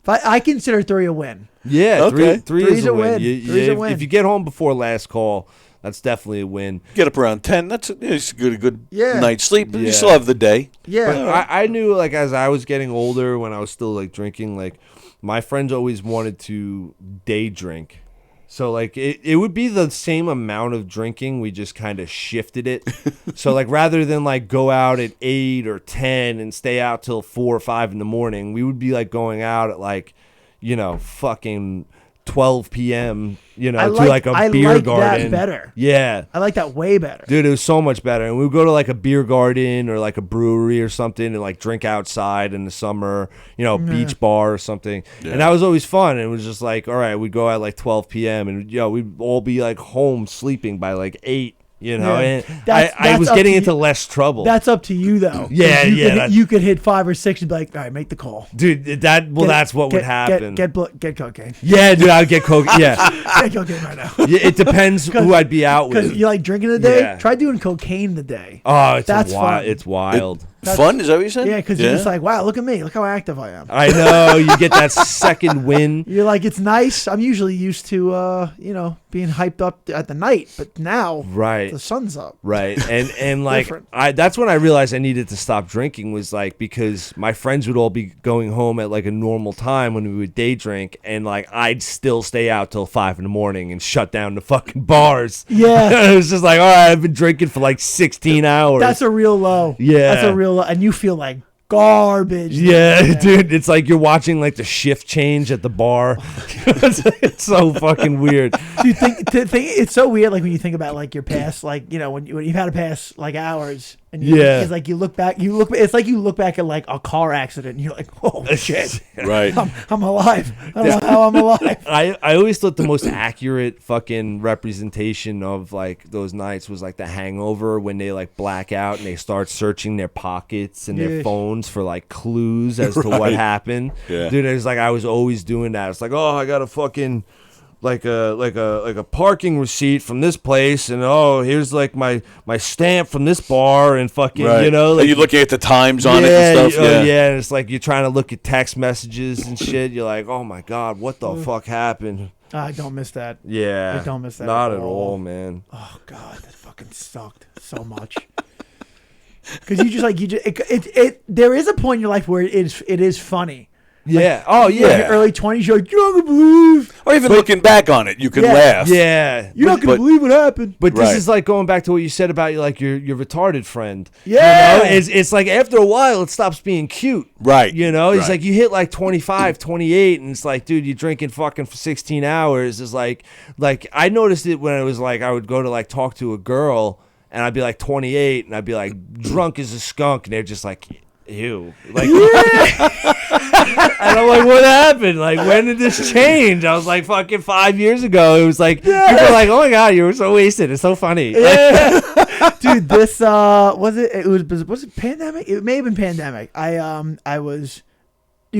I consider 3 a win. Yeah. Okay. 3 is a win. Three's a win. If you get home before last call, that's definitely a win. Get up around 10. That's a good night's sleep. Yeah. You still have the day. Yeah. But I knew, like, as I was getting older, when I was still like drinking, like my friends always wanted to day drink. So, like, it would be the same amount of drinking. We just kind of shifted it. So, like, rather than, like, go out at 8 or 10 and stay out till 4 or 5 in the morning, we would be, like, going out at, like, fucking 12 p.m., to like a beer garden. I like that better. Yeah. I like that way better. Dude, it was so much better. And we would go to like a beer garden or like a brewery or something and like drink outside in the summer, beach bar or something. Yeah. And that was always fun. And it was just like, all right, we'd go at like 12 p.m. and we'd all be like home sleeping by like 8. And I was getting into less trouble. That's up to you, though. You could hit 5 or 6 and be like, "All right, make the call." Dude, that's what would happen. Get cocaine. Yeah, dude, I'd get cocaine. Yeah. Get cocaine right now. Yeah, it depends who I'd be out with. Because you like drinking in the day? Yeah. Try doing cocaine in the day. Oh, that's fun. It's wild. Fun? Is that what you said? Yeah, because you're just like, wow, look at me. Look how active I am. I know. You get that second win. You're like, it's nice. I'm usually used to, being hyped up at the night. But now, the sun's up. Right. And like, that's when I realized I needed to stop drinking, was like, because my friends would all be going home at like a normal time when we would day drink. And like, I'd still stay out till 5 in the morning and shut down the fucking bars. Yeah. It was just like, all right, I've been drinking for like 16 hours. That's a real low. Yeah. That's a real low. And you feel like garbage. Yeah, dude. It's like you're watching like the shift change at the bar. It's so fucking weird. Do you think it's so weird? Like when you think about like your past, like when you've had to pass like hours And Yeah. it's like you look back. It's like you look back at like a car accident, and you're like, "Oh shit, Right. I'm alive. I don't know how I'm alive." I always thought the most accurate fucking representation of like those nights was like The Hangover, when they like black out and they start searching their pockets and their Yeah. phones for like clues as to what Right. happened. Yeah. Dude, it was like I was always doing that. It's like, oh, I got a fucking like a parking receipt from this place, and oh, here's like my stamp from this bar, and fucking Right. you know, Are like, you looking at the times on it and stuff? yeah, and it's like you're trying to look at text messages and shit. You're like, oh my god, what the fuck happened? I don't miss that. Yeah, I don't miss that Not at at all. all, man. Oh god, that fucking sucked so much. Because it there is a point in your life where it is funny. Yeah. Oh You're in your yeah. early 20s, you're like, you're not gonna believe. Or even looking back on it, you can Yeah. laugh. Yeah. You're not gonna but- believe what happened. But this Right. is like going back to what you said about like your retarded friend. Yeah. You know? It's like after a while it stops being cute. Right. You know, it's Right. like you hit like 25, 28, and it's like, dude, you're drinking fucking for 16 hours. It's like I noticed it when it was like I would go to like talk to a girl and I'd be like 28 and I'd be like drunk as a skunk, and they're just like, ew. Like, and I'm like, what happened? Like, when did this change? I was like, fucking 5 years ago. It was like, people were like, oh my God, you were so wasted. It's so funny. Dude, this was it pandemic? It may have been pandemic. It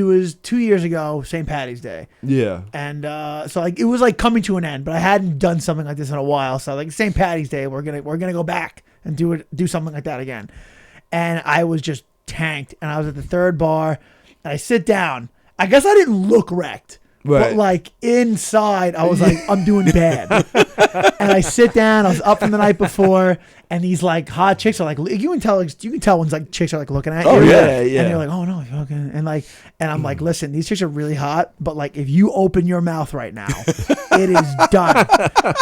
was 2 years ago, St. Patty's Day. Yeah. And so like it was like coming to an end, but I hadn't done something like this in a while. So like St. Patty's Day, we're gonna go back and do something like that again. And I was just tanked, and I was at the third bar, and I sit down. I guess I didn't look wrecked. But Right. like inside, I was like, I'm doing bad. And I sit down. I was up from the night before, and these like hot chicks are like, you can tell when like chicks are like looking at you. Oh, yeah, yeah. And you're like, oh no, fucking, and I'm like, listen, these chicks are really hot, but like if you open your mouth right now, it is done.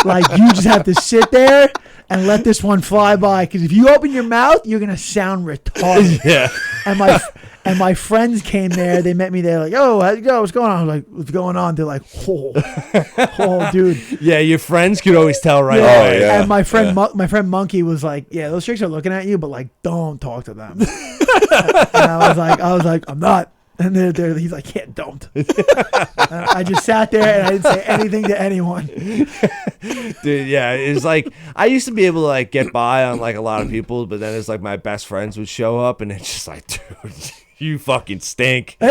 Like you just have to sit there and let this one fly by, because if you open your mouth, you're gonna sound retarded. Yeah. And my friends came there. They met me there. Like, oh, how's it go? What's going on? I was like, what's going on? They're like, oh, dude. Yeah, your friends could always tell right Yeah. away. yeah. And my friend Monkey was like, yeah, those chicks are looking at you, but like, don't talk to them. And I was like, I'm not. And he's like, yeah, don't. I just sat there and I didn't say anything to anyone. Dude, yeah, it's like I used to be able to like get by on like a lot of people, but then it's like my best friends would show up, and it's just like, dude, you fucking stink. You're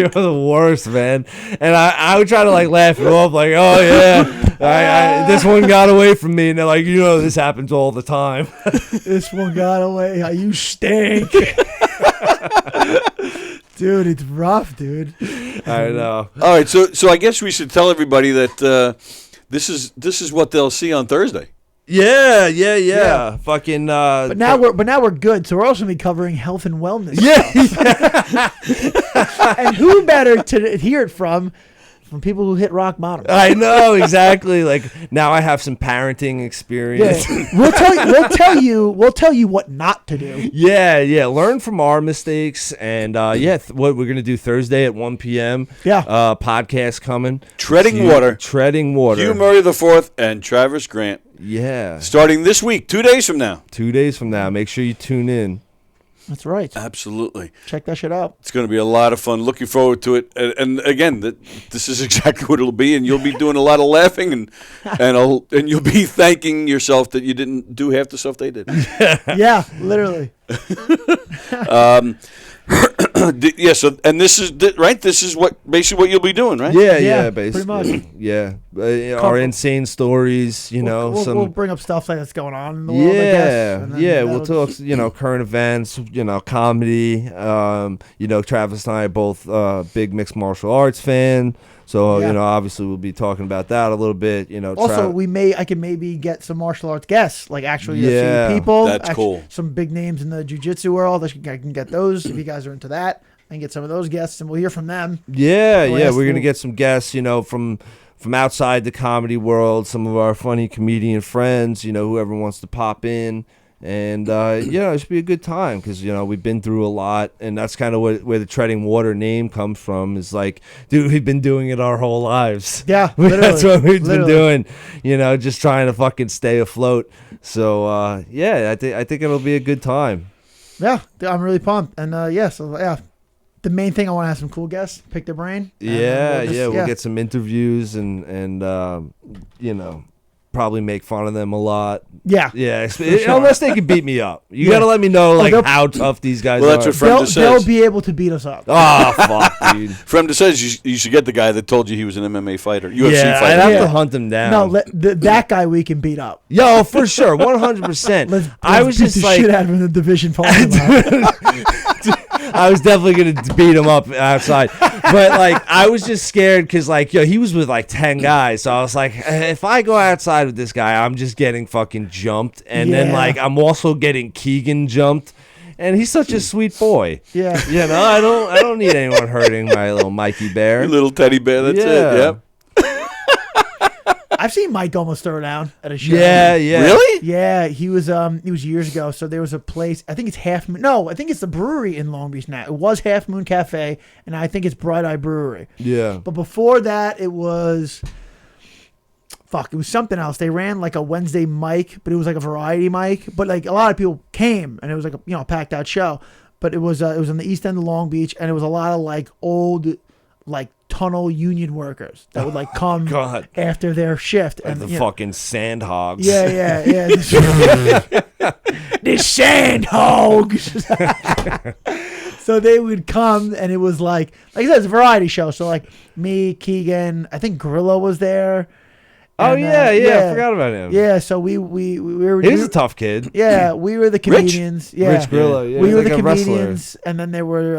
the worst, man. And I would try to like laugh it off, like, oh yeah, this one got away from me, and they're like, you know, this happens all the time. This one got away. You stink. Dude, it's rough, dude. I know. All right, so I guess we should tell everybody that this is what they'll see on Thursday. Yeah. Fucking. But now we're good. So we're also gonna be covering health and wellness. And who better to hear it from people who hit rock bottom? I know, exactly. Like now I have some parenting experience. Yeah. We'll tell you what not to do. Yeah. Learn from our mistakes, and what we're gonna do Thursday at 1 p.m. Yeah. Podcast coming. Treading Water. Hugh Murray IV and Travis Grant. Yeah. Starting this week, 2 days from now. 2 days from now. Make sure you tune in. That's right. Absolutely. Check that shit out. It's going to be a lot of fun. Looking forward to it. And again, this is exactly what it'll be. And you'll be doing a lot of laughing, and you'll be thanking yourself that you didn't do half the stuff they did. Yeah, literally. Yeah. So, and this is right. This is basically what you'll be doing, right? Yeah, pretty basically. much. Yeah. Our insane stories, We'll bring up stuff like that's going on in the world, I guess. And then we'll talk, current events, comedy. Travis and I are both big mixed martial arts fan. So, Yeah. Obviously we'll be talking about that a little bit, Also, I can maybe get some martial arts guests, like actually Yeah, people. that's cool. Some big names in the jiu-jitsu world. I can get those if you guys are into that. I can get some of those guests, and we'll hear from them. Yeah, We'll ask we're going to them. get some guests, from outside the comedy world, some of our funny comedian friends, whoever wants to pop in And it should be a good time because we've been through a lot, and that's kind of where the Treading Water name comes from. Is like, dude, we've been doing it our whole lives. Yeah, that's what we've been doing. Just trying to fucking stay afloat. So I think it'll be a good time. Yeah, I'm really pumped, and the main thing I want to have some cool guests, pick their brain. We'll get some interviews and probably make fun of them a lot. Yeah. Unless they can beat me up. You got to let me know how tough these guys are. That's what Fremda says. They'll be able to beat us up. Oh, fuck, dude. Fremda says you should get the guy that told you he was an MMA fighter, UFC I'd fighter. have to hunt him down. No, that guy we can beat up. Yo, for sure, 100%. I was just like shit out of him in the division parking lot. I was definitely gonna beat him up outside, but I was just scared because he was with 10 guys, so I was like, if I go outside with this guy, I'm just getting fucking jumped, and then I'm also getting Keegan jumped, and he's such a sweet boy. Yeah, I don't need anyone hurting my little Mikey Bear, Your little teddy bear. That's it. Yep. I've seen Mike almost throw down at a show. Yeah. Really? Yeah, he was years ago. So there was a place, I think it's Half Moon. No, I think it's the brewery in Long Beach now. It was Half Moon Cafe, and I think it's Bright Eye Brewery. Yeah. But before that, it was something else. They ran a Wednesday mic, but it was a variety mic. But a lot of people came, and it was a packed out show. But it was on the east end of Long Beach, and it was a lot of old tunnel union workers that would come after their shift, and the fucking sand hogs. Yeah. The sand hogs. So they would come, and it was like I said, it's a variety show. So me, Keegan, I think Grillo was there. And, I forgot about him. Yeah, so we were. He was a tough kid. Yeah, we were the comedians. Rich Grillo. Yeah, we were the comedians, and then there were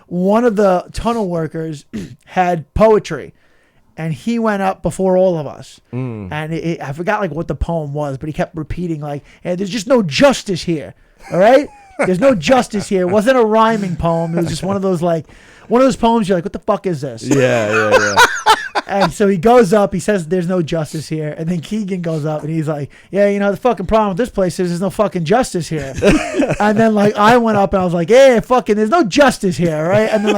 one of the tunnel workers had poetry, and he went up before all of us, and I forgot what the poem was, but he kept repeating hey, there's just no justice here. All right, there's no justice here. It wasn't a rhyming poem. It was just one of those poems. You're like, what the fuck is this? Yeah. And so he goes up, he says there's no justice here, and then Keegan goes up and he's like, the fucking problem with this place is there's no fucking justice here. And then I went up and I was like, there's no justice here, right? And then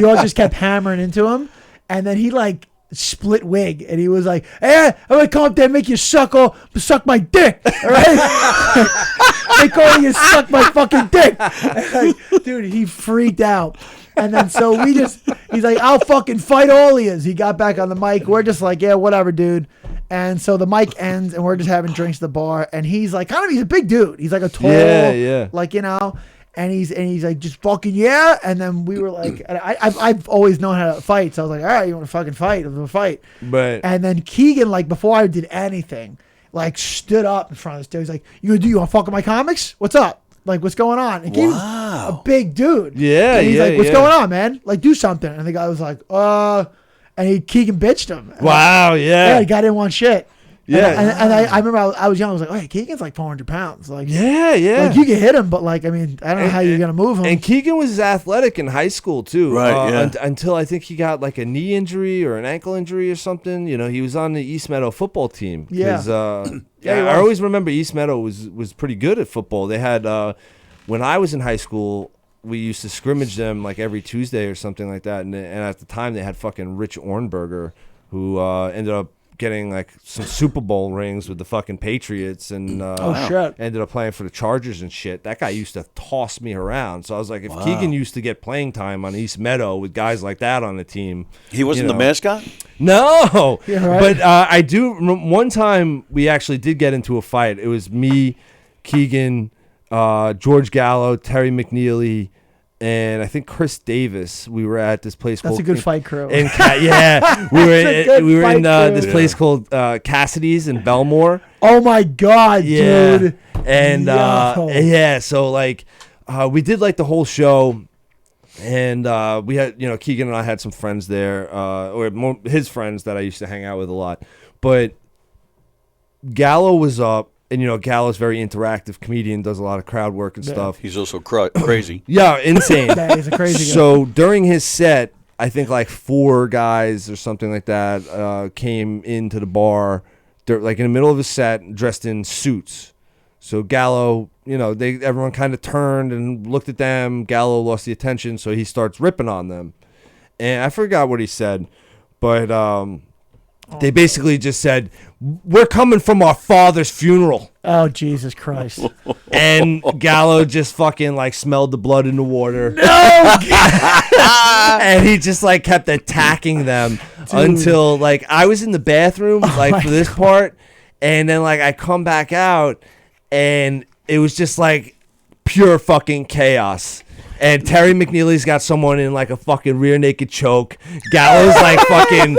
we all just kept hammering into him, and then he split wig, and he was like, I'm gonna come up there and make you suck my dick, all right? They call you suck my fucking dick. And, dude, he freaked out. And then so he's like, I'll fucking fight all of yous. He got back on the mic. We're just like, yeah, whatever, dude. And so the mic ends, and we're just having drinks at the bar. And he's he's a big dude. He's a tall, and he's like, just fucking yeah. And then we were like, I've always known how to fight. So I was like, all right, you want to fucking fight? Let's fight. But and then Keegan, before I did anything, stood up in front of this dude. He's like, you want to fuck with my comics? What's up? What's going on? And Keegan's a big dude. Yeah, and he's like, what's going on, man? Do something. And the guy was like, and Keegan bitched him. And wow, yeah. The guy didn't want shit. Yeah. And I remember I was young. I was like, hey, Keegan's 400 pounds. Yeah. You can hit him, but I don't know how you're going to move him. And Keegan was athletic in high school, too. Right, until I think he got a knee injury or an ankle injury or something. He was on the East Meadow football team. Yeah. I always remember East Meadow was pretty good at football. They had, when I was in high school, we used to scrimmage them every Tuesday or something like that. And at the time, they had fucking Rich Ornberger, who ended up getting some Super Bowl rings with the fucking Patriots, and shit, ended up playing for the Chargers and shit. That guy used to toss me around. So I was like, if Keegan used to get playing time on East Meadow with guys like that on the team, he wasn't the mascot. No, yeah, right. But I do. One time we actually did get into a fight. It was me, Keegan, George Gallo, Terry McNeely, and I think Chris Davis. We were at this place That's called... a good fight crew. We were in this place called Cassidy's in Belmore. Oh my God, dude. And so we did the whole show, and we had, Keegan and I had some friends there, or more his friends that I used to hang out with a lot. But Gallo was up. And, Gallo's very interactive comedian, does a lot of crowd work and stuff. He's also crazy. Yeah, insane. Yeah, he's a crazy guy. So during his set, I think 4 guys or something like that came into the bar, in the middle of his set, dressed in suits. So Gallo, everyone kind of turned and looked at them. Gallo lost the attention, so he starts ripping on them. And I forgot what he said, but they basically just said, "We're coming from our father's funeral." Oh, Jesus Christ. And Gallo just fucking like smelled the blood in the water. No! And he just like kept attacking them until like I was in the bathroom like for this part, and then like I come back out and it was just like pure fucking chaos. And Terry McNeely's got someone in like a fucking rear naked choke. Gallo's like fucking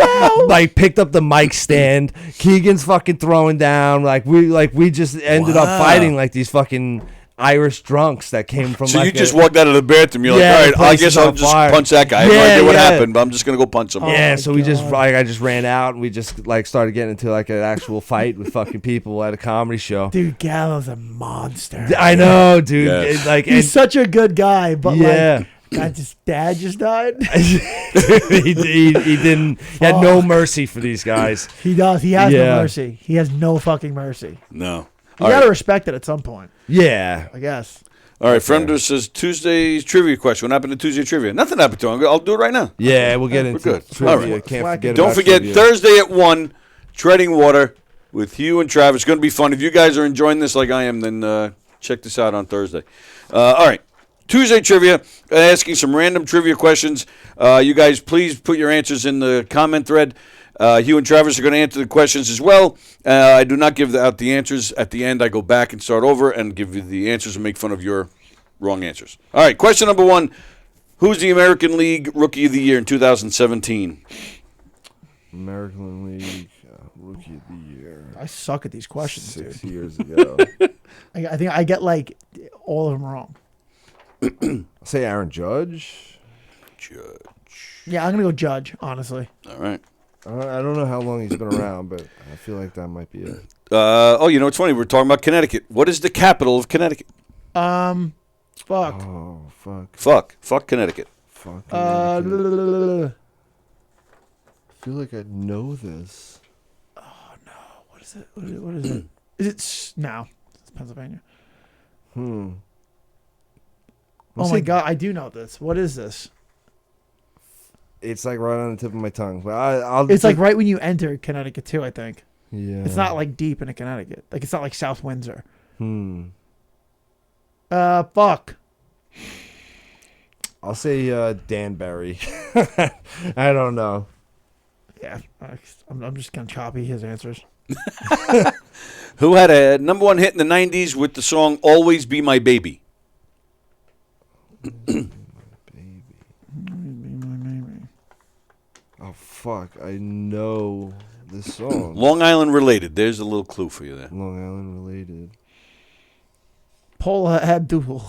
like picked up the mic stand. Keegan's fucking throwing down. We just ended up fighting like these fucking Irish drunks that came from. So you just walked out of the bathroom. You're like, all right, I guess I'll just punch that guy. I have no idea what happened, but I'm just gonna go punch him. Yeah, so we just I just ran out and we just like started getting into like an actual fight with fucking people at a comedy show. Dude, Gallo's a monster. I know, dude. Yes. He's such a good guy, but yeah. Dad just died. he didn't. He had no mercy for these guys. He does. He has no mercy. He has no fucking mercy. No. You gotta respect it at some point. Yeah. I guess. All right, Fremder says Tuesday's trivia question. What happened to Tuesday trivia? Nothing happened to him. I'll do it right now. Yeah, we'll get into good. trivia. All right. Can't forget Don't about forget, trivia. Thursday at 1, Treading Water with Hugh and Travis. It's going to be fun. If you guys are enjoying this like I am, then check this out on Thursday. All right. Tuesday trivia, asking some random trivia questions. You guys, please put your answers in the comment thread. Hugh and Travis are going to answer the questions as well. I do not give out the answers. At the end, I go back and start over and give you the answers and make fun of your wrong answers. All right, question number 1. Who's the American League Rookie of the Year in 2017? American League Rookie of the Year. I suck at these questions, 6 dude. years ago. I think I get like all of them wrong. I'll say Aaron Judge. Yeah, I'm gonna go Judge. Honestly. All right. I don't know how long he's been around, but I feel like that might be it. It's funny. We're talking about Connecticut. What is the capital of Connecticut? Fuck. Oh, fuck. Fuck Connecticut. Fuck. I feel like I know this. Oh no! What is it? What is it? Is it no? It's Pennsylvania. Oh my God! I do know this. What is this? It's like right on the tip of my tongue. But It's like right when you enter Connecticut too. I think. Yeah. It's not like deep into Connecticut. Like it's not like South Windsor. Fuck. I'll say Danbury. I don't know. Yeah, I'm just gonna copy his answers. Who had a number 1 hit in the 90s with the song "Always Be My Baby"? Oh fuck! I know this song. Long Island related. There's a little clue for you there. Long Island related. Paula Abdul.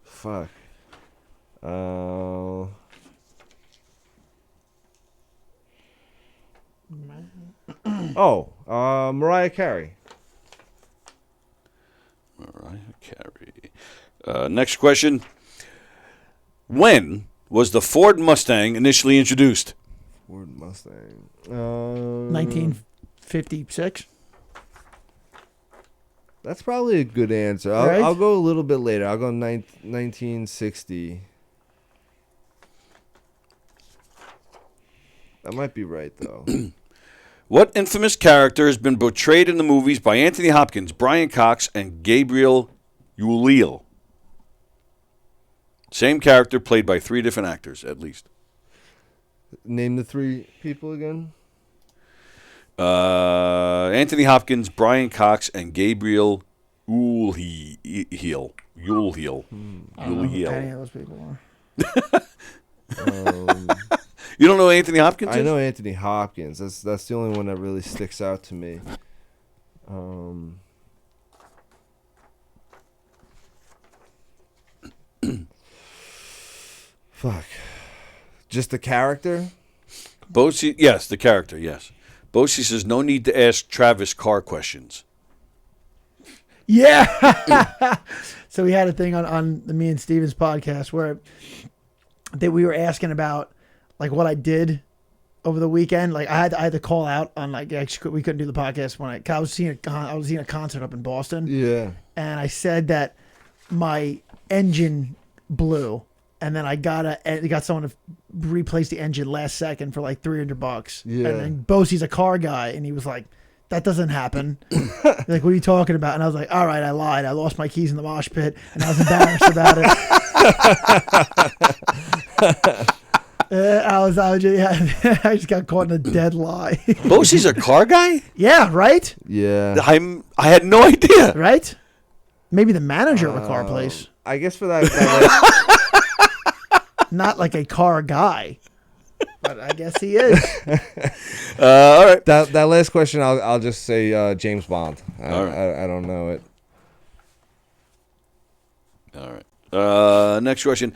Fuck. Mariah Carey. Mariah Carey. Next question. When was the Ford Mustang initially introduced? Ford Mustang. 1956. That's probably a good answer. Right? I'll go a little bit later. I'll go 1960. That might be right, though. What infamous character has been portrayed in the movies by Anthony Hopkins, Brian Cox, and Gabriel Ulliel? Same character played by 3 different actors, at least. Name the 3 people again. Anthony Hopkins, Brian Cox, and Gabriel Ulliel. Ulliel. I don't know who any of those people are. You don't know Anthony Hopkins? I know Anthony Hopkins. That's the only one that really sticks out to me. Fuck. Just the character? Bosie, yes, the character, yes. Bosie says, no need to ask Travis car questions. Yeah. So we had a thing on the Me and Steven's podcast where we were asking about like what I did over the weekend. Like I had to call out on like we couldn't do the podcast when I was seeing a concert up in Boston. Yeah. And I said that my engine blew, and then I got someone to replace the engine last second for like $300. Yeah. And then Bosie's a car guy, and he was like, "That doesn't happen." Like, what are you talking about? And I was like, "All right, I lied. I lost my keys in the mosh pit, and I was embarrassed about it." I just got caught in a dead lie. Bosie's a car guy? Yeah, right? Yeah. I had no idea. Right? Maybe the manager of a car place. I guess for that Not like a car guy. But I guess he is. All right. that last question, I'll just say James Bond. All right. I don't know it. All right. Next question.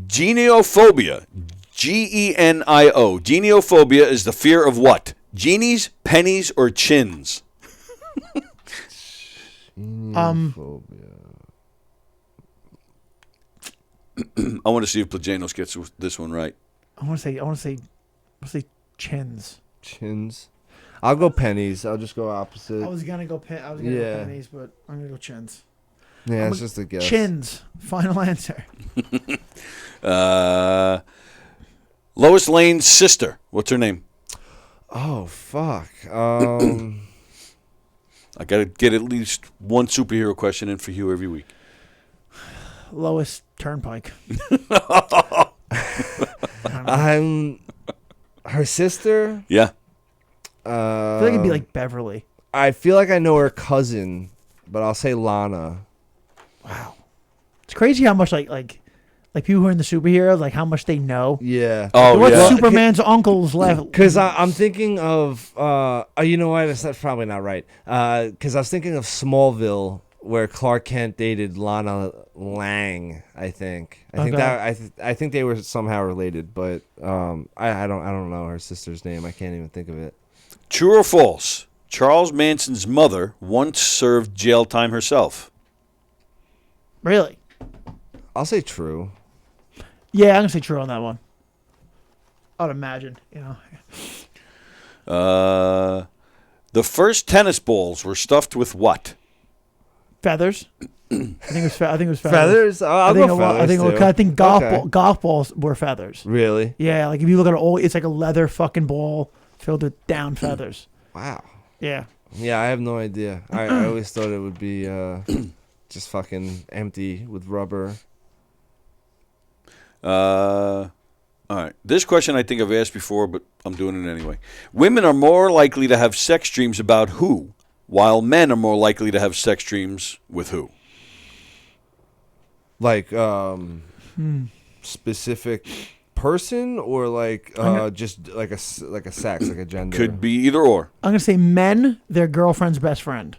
Geniophobia. Genio. Geniophobia is the fear of what? Genies, pennies, or chins? I want to see if Plajanos gets this one right. I want to say chins. Chins. I'll go pennies. I'll just go opposite. I was gonna go go pennies, but I'm gonna go chins. Yeah, it's just a guess. Chins. Final answer. Lois Lane's sister. What's her name? Oh, fuck. I got to get at least one superhero question in for Hugh every week. Lois Turnpike. Her sister? Yeah. I feel like it'd be like Beverly. I feel like I know her cousin, but I'll say Lana. Wow. It's crazy how much like people who are in the superheroes, like how much they know. Yeah. Oh, What's yeah. Superman's uncle's left? Because I'm thinking of, you know what? That's probably not right. Because I was thinking of Smallville, where Clark Kent dated Lana Lang. I think I think they were somehow related, but I don't know her sister's name. I can't even think of it. True or false? Charles Manson's mother once served jail time herself. Really? I'll say true. Yeah, I'm gonna say true on that one. I'd imagine, The first tennis balls were stuffed with what? Feathers. I think it was feathers. Feathers? I'll go feathers, I think golf Okay. golf balls were feathers. Really? Yeah, like if you look at it, it's like a leather fucking ball filled with down feathers. Wow. Yeah. Yeah, I have no idea. I always thought it would be just fucking empty with rubber. All right. This question I think I've asked before, but I'm doing it anyway. Women are more likely to have sex dreams about who, while men are more likely to have sex dreams with who? Like specific person or like just like a sex, like a gender. Could be either or. I'm gonna say men, their girlfriend's best friend.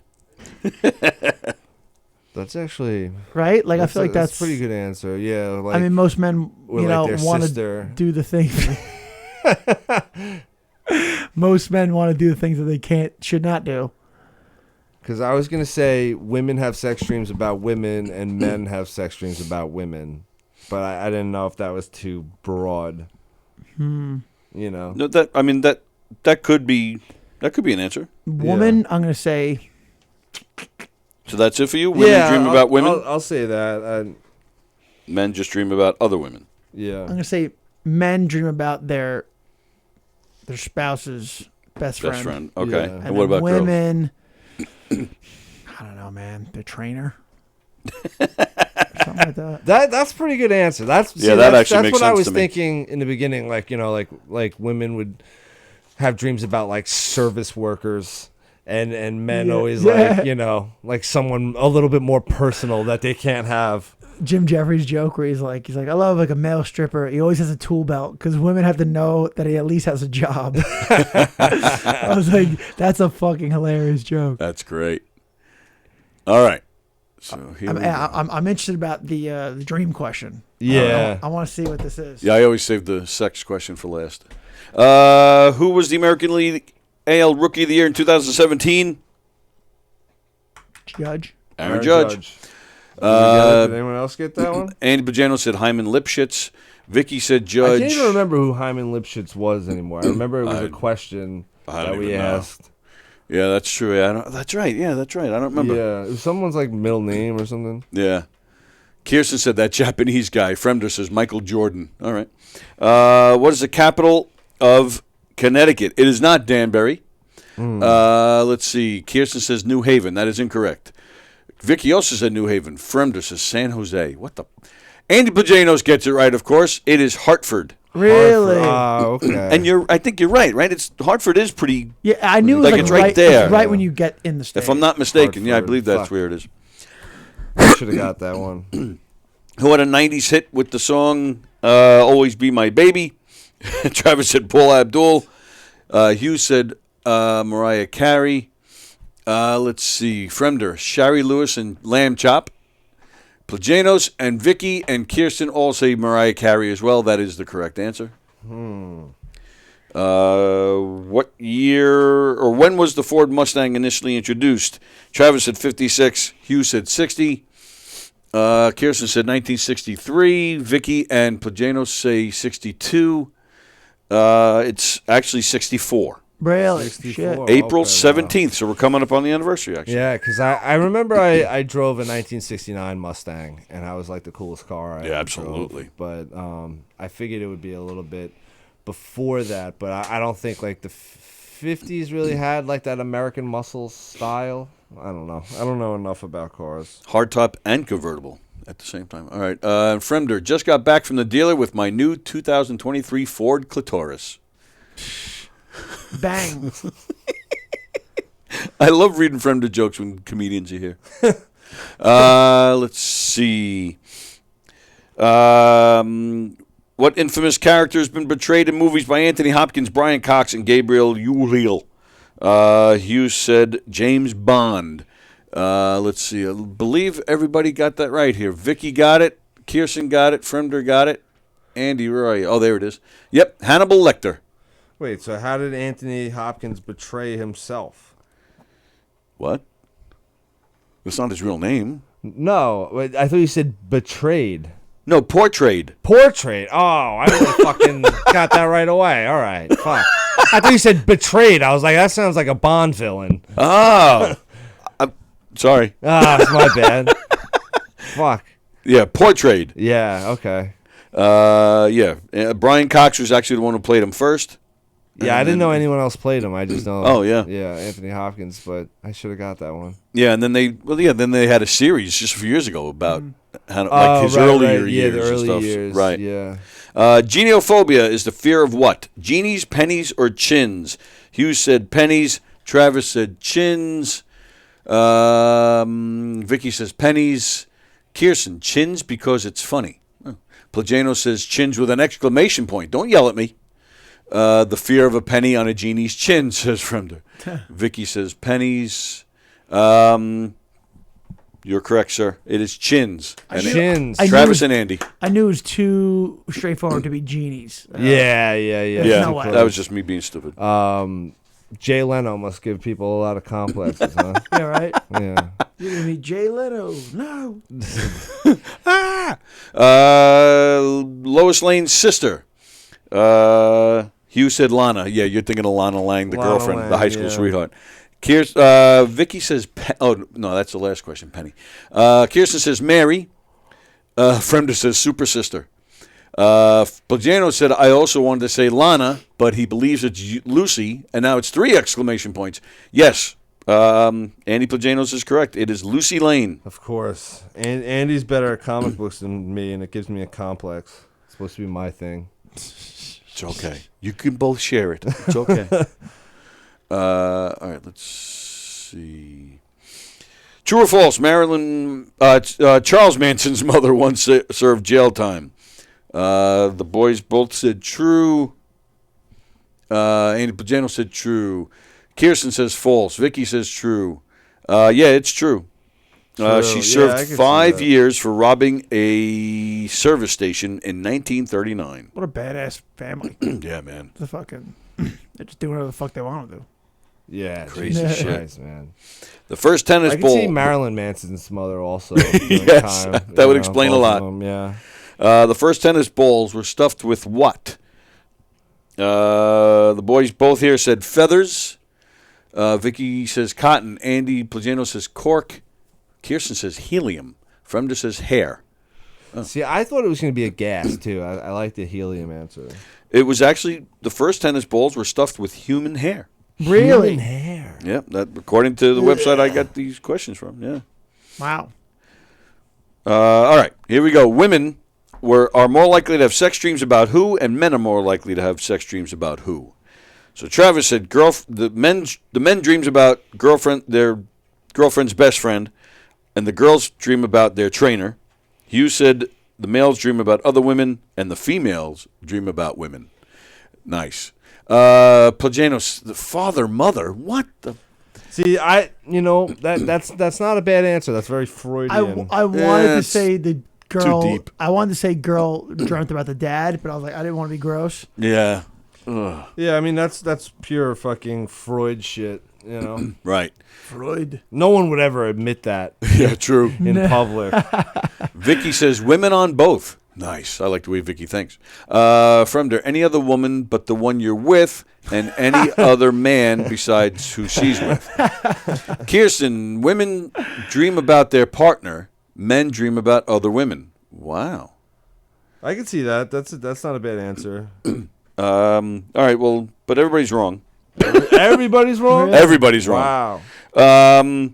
That's actually right. Like I feel like that's a pretty good answer. Yeah. Like, I mean, most men, want sister. to do the thing. Most men want to do the things that they should not do. Because I was gonna say women have sex dreams about women and men have sex dreams about women, but I didn't know if that was too broad. Hmm. No, that could be an answer. Woman, Yeah. I'm gonna say. So that's it for you? Women dream about women? I'll say that. Men just dream about other women. Yeah. I'm gonna say men dream about their spouse's best friend. Best friend. Okay. Yeah. And what about girls? women? I don't know, man. Their trainer. Something like that. That's a pretty good answer. That's actually that's makes what I sense was to me. thinking in the beginning. Like like women would have dreams about like service workers. And men always like someone a little bit more personal that they can't have. Jim Jeffries' joke where he's like, I love like a male stripper. He always has a tool belt because women have to know that he at least has a job. I was like, that's a fucking hilarious joke. That's great. All right. So here we go. I'm interested about the dream question. Yeah. I want to see what this is. Yeah, I always save the sex question for last. Who was the American League AL Rookie of the Year in 2017? Judge. Aaron Judge. Did anyone else get that one? Andy Bajano said Hyman Lipschitz. Vicky said I Judge. can't even remember who Hyman Lipschitz was anymore. I remember it was a question that we asked. Yeah, that's true. Yeah, that's right. Yeah, that's right. I don't remember. Yeah, it was someone's like middle name or something. Yeah. Kirsten said that Japanese guy. Fremder says Michael Jordan. All right. What is the capital of Connecticut? It is not Danbury. Let's see. Kirsten says New Haven. That is incorrect. Vicky also said New Haven. Fremder says San Jose. What the? Andy Pajanos gets it right, of course. It is Hartford. Really? Okay. And I think you're right. It's Hartford is pretty. Yeah, I knew it was Like it's right there. It's right when you get in the state. If I'm not mistaken, yeah, I Hartford. believe that's Fuck. where it is. I should have got that one. Who had a 90s hit with the song Always Be My Baby? Travis said Paul Abdul. Hugh said Mariah Carey. Let's see. Fremder, Shari Lewis and Lamb Chop. Plajanos and Vicky and Kirsten all say Mariah Carey as well. That is the correct answer. What year or when was the Ford Mustang initially introduced? Travis said 56. Hugh said 60. Kirsten said 1963. Vicky and Plajanos say 62. It's actually 64. Really? 64. Shit. April Okay, 17th. So we're coming up on the anniversary, actually. Yeah, because I remember I drove a 1969 Mustang, and I was like the coolest car I ever absolutely. drove. But I figured it would be a little bit before that, but I don't think like the 50s really had like that American muscle style. I don't know. I don't know enough about cars. Hardtop and convertible at the same time. All right. Fremder, just got back from the dealer with my new 2023 Ford Clitoris. Bang. I love reading Fremder jokes when comedians are here. Let's see. What infamous character has been portrayed in movies by Anthony Hopkins, Brian Cox, and Gabriel Ulil? Hughes said James Bond. Let's see. I believe everybody got that right here. Vicky got it. Kirsten got it. Fremder got it. Andy Roy. Oh, there it is. Yep. Hannibal Lecter. Wait, so how did Anthony Hopkins betray himself? What? That's not his real name. No, wait, I thought you said betrayed. No, portrayed. Portrait. Oh, I really fucking got that right away. All right, fuck. I thought you said betrayed. I was like, that sounds like a Bond villain. Oh. I'm sorry. It's my bad. Fuck. Yeah, portrayed. Yeah, okay. Yeah. Brian Cox was actually the one who played him first. Yeah, I didn't know anyone else played him. I just know. Oh, yeah. Yeah, Anthony Hopkins, but I should have got that one. Yeah, and then they had a series just a few years ago about his right, earlier right. years. Yeah, the and early stuff. years. Right. Yeah. Geniophobia is the fear of what? Genies, pennies, or chins? Hughes said pennies. Travis said chins. Vicky says pennies. Kirsten, chins because it's funny. Plagano says chins with an exclamation point. Don't yell at me. The fear of a penny on a genie's chin, says Fremder. Vicky says pennies. You're correct, sir. It is chins. Chins. Travis and Andy. I knew it was too straightforward to be genies. Yeah. Yeah, no way. that was just me being stupid. Jay Leno must give people a lot of complexes, huh? Yeah, right? Yeah. You're going to be Jay Leno. No. Lois Lane's sister. Hugh said Lana. Yeah, you're thinking of Lana Lang, the Lana girlfriend, Lang, the high school yeah. sweetheart. Vicky says, oh, no, that's the last question, Penny. Kirsten says Mary. Fremder says super sister. Plagano said, I also wanted to say Lana, but he believes it's Lucy, and now it's 3 exclamation points. Yes, Andy Plagianos is correct. It is Lucy Lane. Of course. And Andy's better at comic books than me, and it gives me a complex. It's supposed to be my thing. It's okay. You can both share it. It's okay. All right, let's see. True or false? Charles Manson's mother once served jail time. The boys both said true. Andy Pagano said true. Kirsten says false. Vicky says true. Yeah, it's true. She served 5 years for robbing a service station in 1939. What a badass family. Yeah, man. They're just doing whatever the fuck they want to do. Yeah, Crazy Jesus shit. Christ, man. The first tennis I can ball. see Marilyn Manson's mother also. Yes, that would explain a lot. Yeah. The first tennis balls were stuffed with what? The boys both here said feathers. Vicky says cotton. Andy Plagano says cork. Kirsten says helium. Fremder says hair. See, I thought it was going to be a gas, too. I like the helium answer. It was actually the first tennis balls were stuffed with human hair. Really? Human hair. Yeah, that according to the website I got these questions from. Yeah. Wow. All right, here we go. Women are more likely to have sex dreams about who, and men are more likely to have sex dreams about who. So Travis said, the men dreams about their girlfriend's best friend, and the girls dream about their trainer. Hugh said the males dream about other women, and the females dream about women. Nice. Plagianos, the father, mother. What the? See, that's not a bad answer. That's very Freudian. I wanted to say the girl. too deep. I wanted to say girl dreamt about the dad, but I was like, I didn't want to be gross. Yeah. Ugh. Yeah, I mean that's pure fucking Freud shit. Right. Freud. No one would ever admit that Yeah, true. in public. Vicky says women on both. Nice. I like the way Vicky thinks. From there, any other woman but the one you're with, and any other man besides who she's with. Kirsten, women dream about their partner. Men dream about other women. Wow. I can see that. That's not a bad answer. All right. Well, but everybody's wrong. Everybody's wrong. Everybody's wrong. Wow.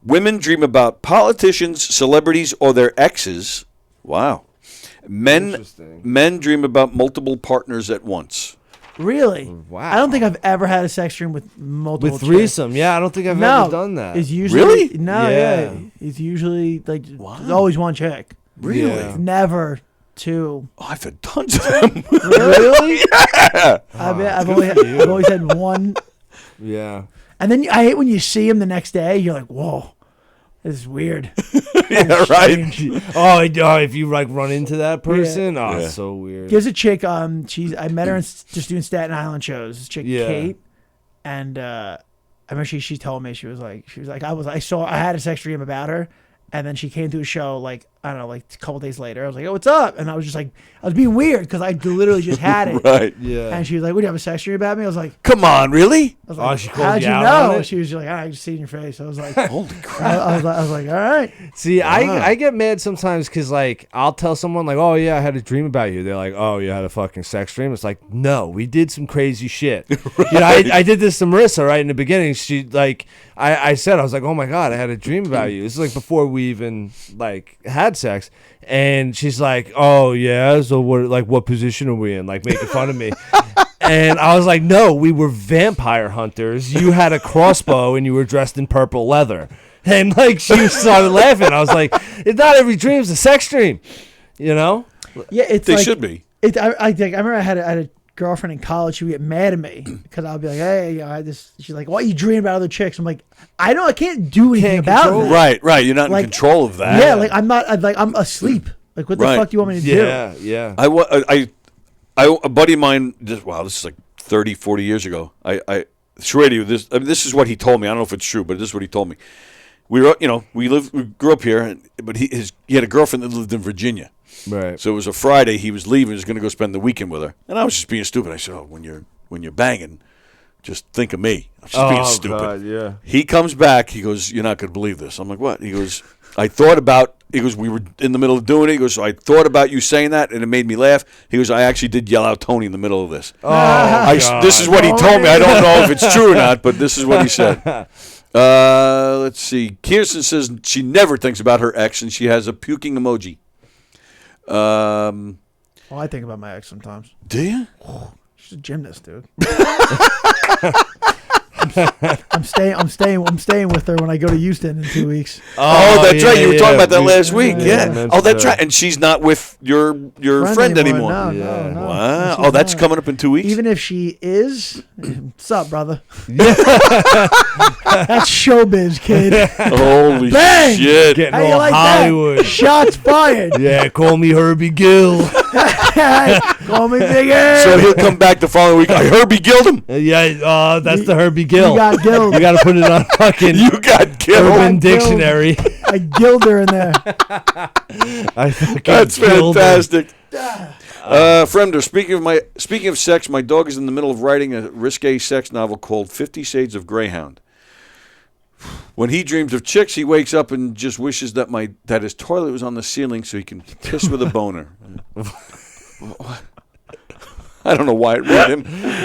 Women dream about politicians, celebrities, or their exes. Wow. Interesting. Men dream about multiple partners at once. Really? Wow. I don't think I've ever had a sex dream with multiple With threesome, yeah, I don't think I've ever done that. It's usually Really? No, Yeah. yeah. It's usually like there's always one chick. Really? Yeah. It's never two. Oh, I've had tons of them. Really? Yeah. I've always had one. Yeah. And then I hate when you see him the next day. You're like, whoa, this is weird. Yeah, right. Oh, if you like run into that person, it's so weird. There's a chick. I met her just doing Staten Island shows. This chick, Yeah. Kate, and I remember she told me she was like I had a sex dream about her, and then she came to a show like I don't know, like a couple days later. I was like, oh, what's up? And I was just like, I was being weird because I literally just had it. Right. Yeah. And she was like, "What, do you have a sex dream about me?" I was like, Come on, really? I was like, she called how'd you you out know? on it? She was like, I just see it in your face. I was like, Holy crap. I was like, all right. See, I get mad sometimes because, like, I'll tell someone, like, oh, yeah, I had a dream about you. They're like, oh, you had a fucking sex dream? It's like, no, we did some crazy shit. Right. I did this to Marissa, right, in the beginning. She, like, I said, I was like, oh, my God, I had a dream about you. This is, like, before we even, like, had sex. And she's like, oh, yeah, so what position are we in? Like, making fun of me. And I was like, no, we were vampire hunters. You had a crossbow and you were dressed in purple leather. And, like, she started laughing. I was like, it's not every dream's a sex dream, you know? Yeah, it's They like, should be. I remember I had a girlfriend in college who would get mad at me because I'll be like, hey, I had this. She's like, why you dream about other chicks? I'm like, I can't do anything about it. Right. You're not Like, in control of that. Yeah, like I'm asleep. Like, what the Right. fuck do you want me to do? Yeah. A buddy of mine, this is like 30, 40 years ago. This is what he told me. I don't know if it's true, but this is what he told me. We grew up here, but he had a girlfriend that lived in Virginia. Right. So it was a Friday. He was leaving. He was going to go spend the weekend with her, and I was just being stupid. I said, "Oh, when you're banging, just think of me." I'm just being stupid. God, yeah. He comes back. He goes, "You're not going to believe this." I'm like, "What?" He goes, "I thought about." He goes, "We were in the middle of doing it." He goes, "So I thought about you saying that, and it made me laugh." He goes, "I actually did yell out Tony in the middle of this." This is what he told me. I don't know if it's true or not, but this is what he said. Let's see. Kirsten says she never thinks about her ex, and she has a puking emoji. Well, I think about my ex sometimes. Do you? She's a gymnast, dude. I'm staying with her when I go to Houston in 2 weeks. Oh, that's right. You were talking about that last week. Yeah. Yeah. Oh, that's right. And she's not with your friend anymore. No, Yeah. no. Wow. She's Oh, that's not. coming up in 2 weeks. Even if she is, what's up, brother? That's showbiz, kid. Holy Bang! shit. Getting How you all like Hollywood. that? Shots fired. Yeah, call me Herbie Gill. Call me Big Ed. So he'll come back the following week. I heard he killed him. Yeah, that's the Herbie Gill. You got Gilled. You got to put it on fucking You got killed. Urban Gilled. Dictionary. I gilled her in there. I fucking That's killed him. fantastic. Fremder, speaking of sex, my dog is in the middle of writing a risque sex novel called 50 Shades of Greyhound. When he dreams of chicks, he wakes up and just wishes that his toilet was on the ceiling so he can piss with a boner. I don't know why it read him.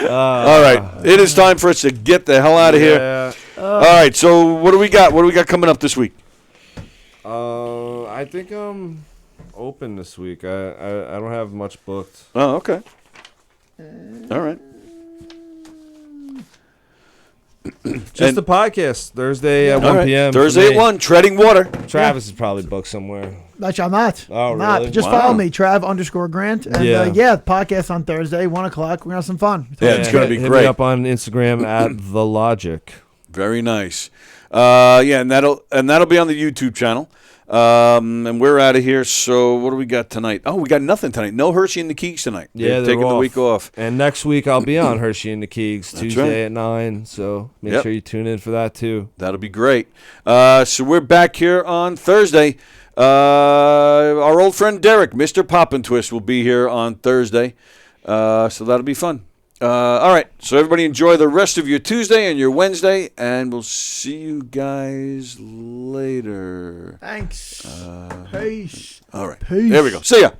All right, it is time for us to get the hell out of here. All right, so what do we got? What do we got coming up this week? I think I'm open this week. I don't have much booked. Oh, okay. All right. Just the podcast Thursday at 1 p.m. Thursday at 1, Treading Water. Travis is probably booked somewhere. Actually, I'm not. Oh, I'm not. really? Just Wow. follow me, Trav_Grant. And podcast on Thursday, 1 o'clock. We're going to have some fun. Yeah, it's going to be Hit great. me up on Instagram at The Logic. Very nice. And that'll be on the YouTube channel. And we're out of here. So what do we got tonight? Oh, we got nothing tonight. No Hershey and the Keeks tonight. Yeah, They're taking the week off. And next week I'll be on Hershey and the Keegs Tuesday right. at 9. So make sure you tune in for that too. That'll be great. So we're back here on Thursday. Our old friend Derek, Mr. Pop and Twist, will be here on Thursday. So that'll be fun. All right. So everybody enjoy the rest of your Tuesday and your Wednesday, and we'll see you guys later. Thanks. Peace. All right. Peace. There we go. See ya.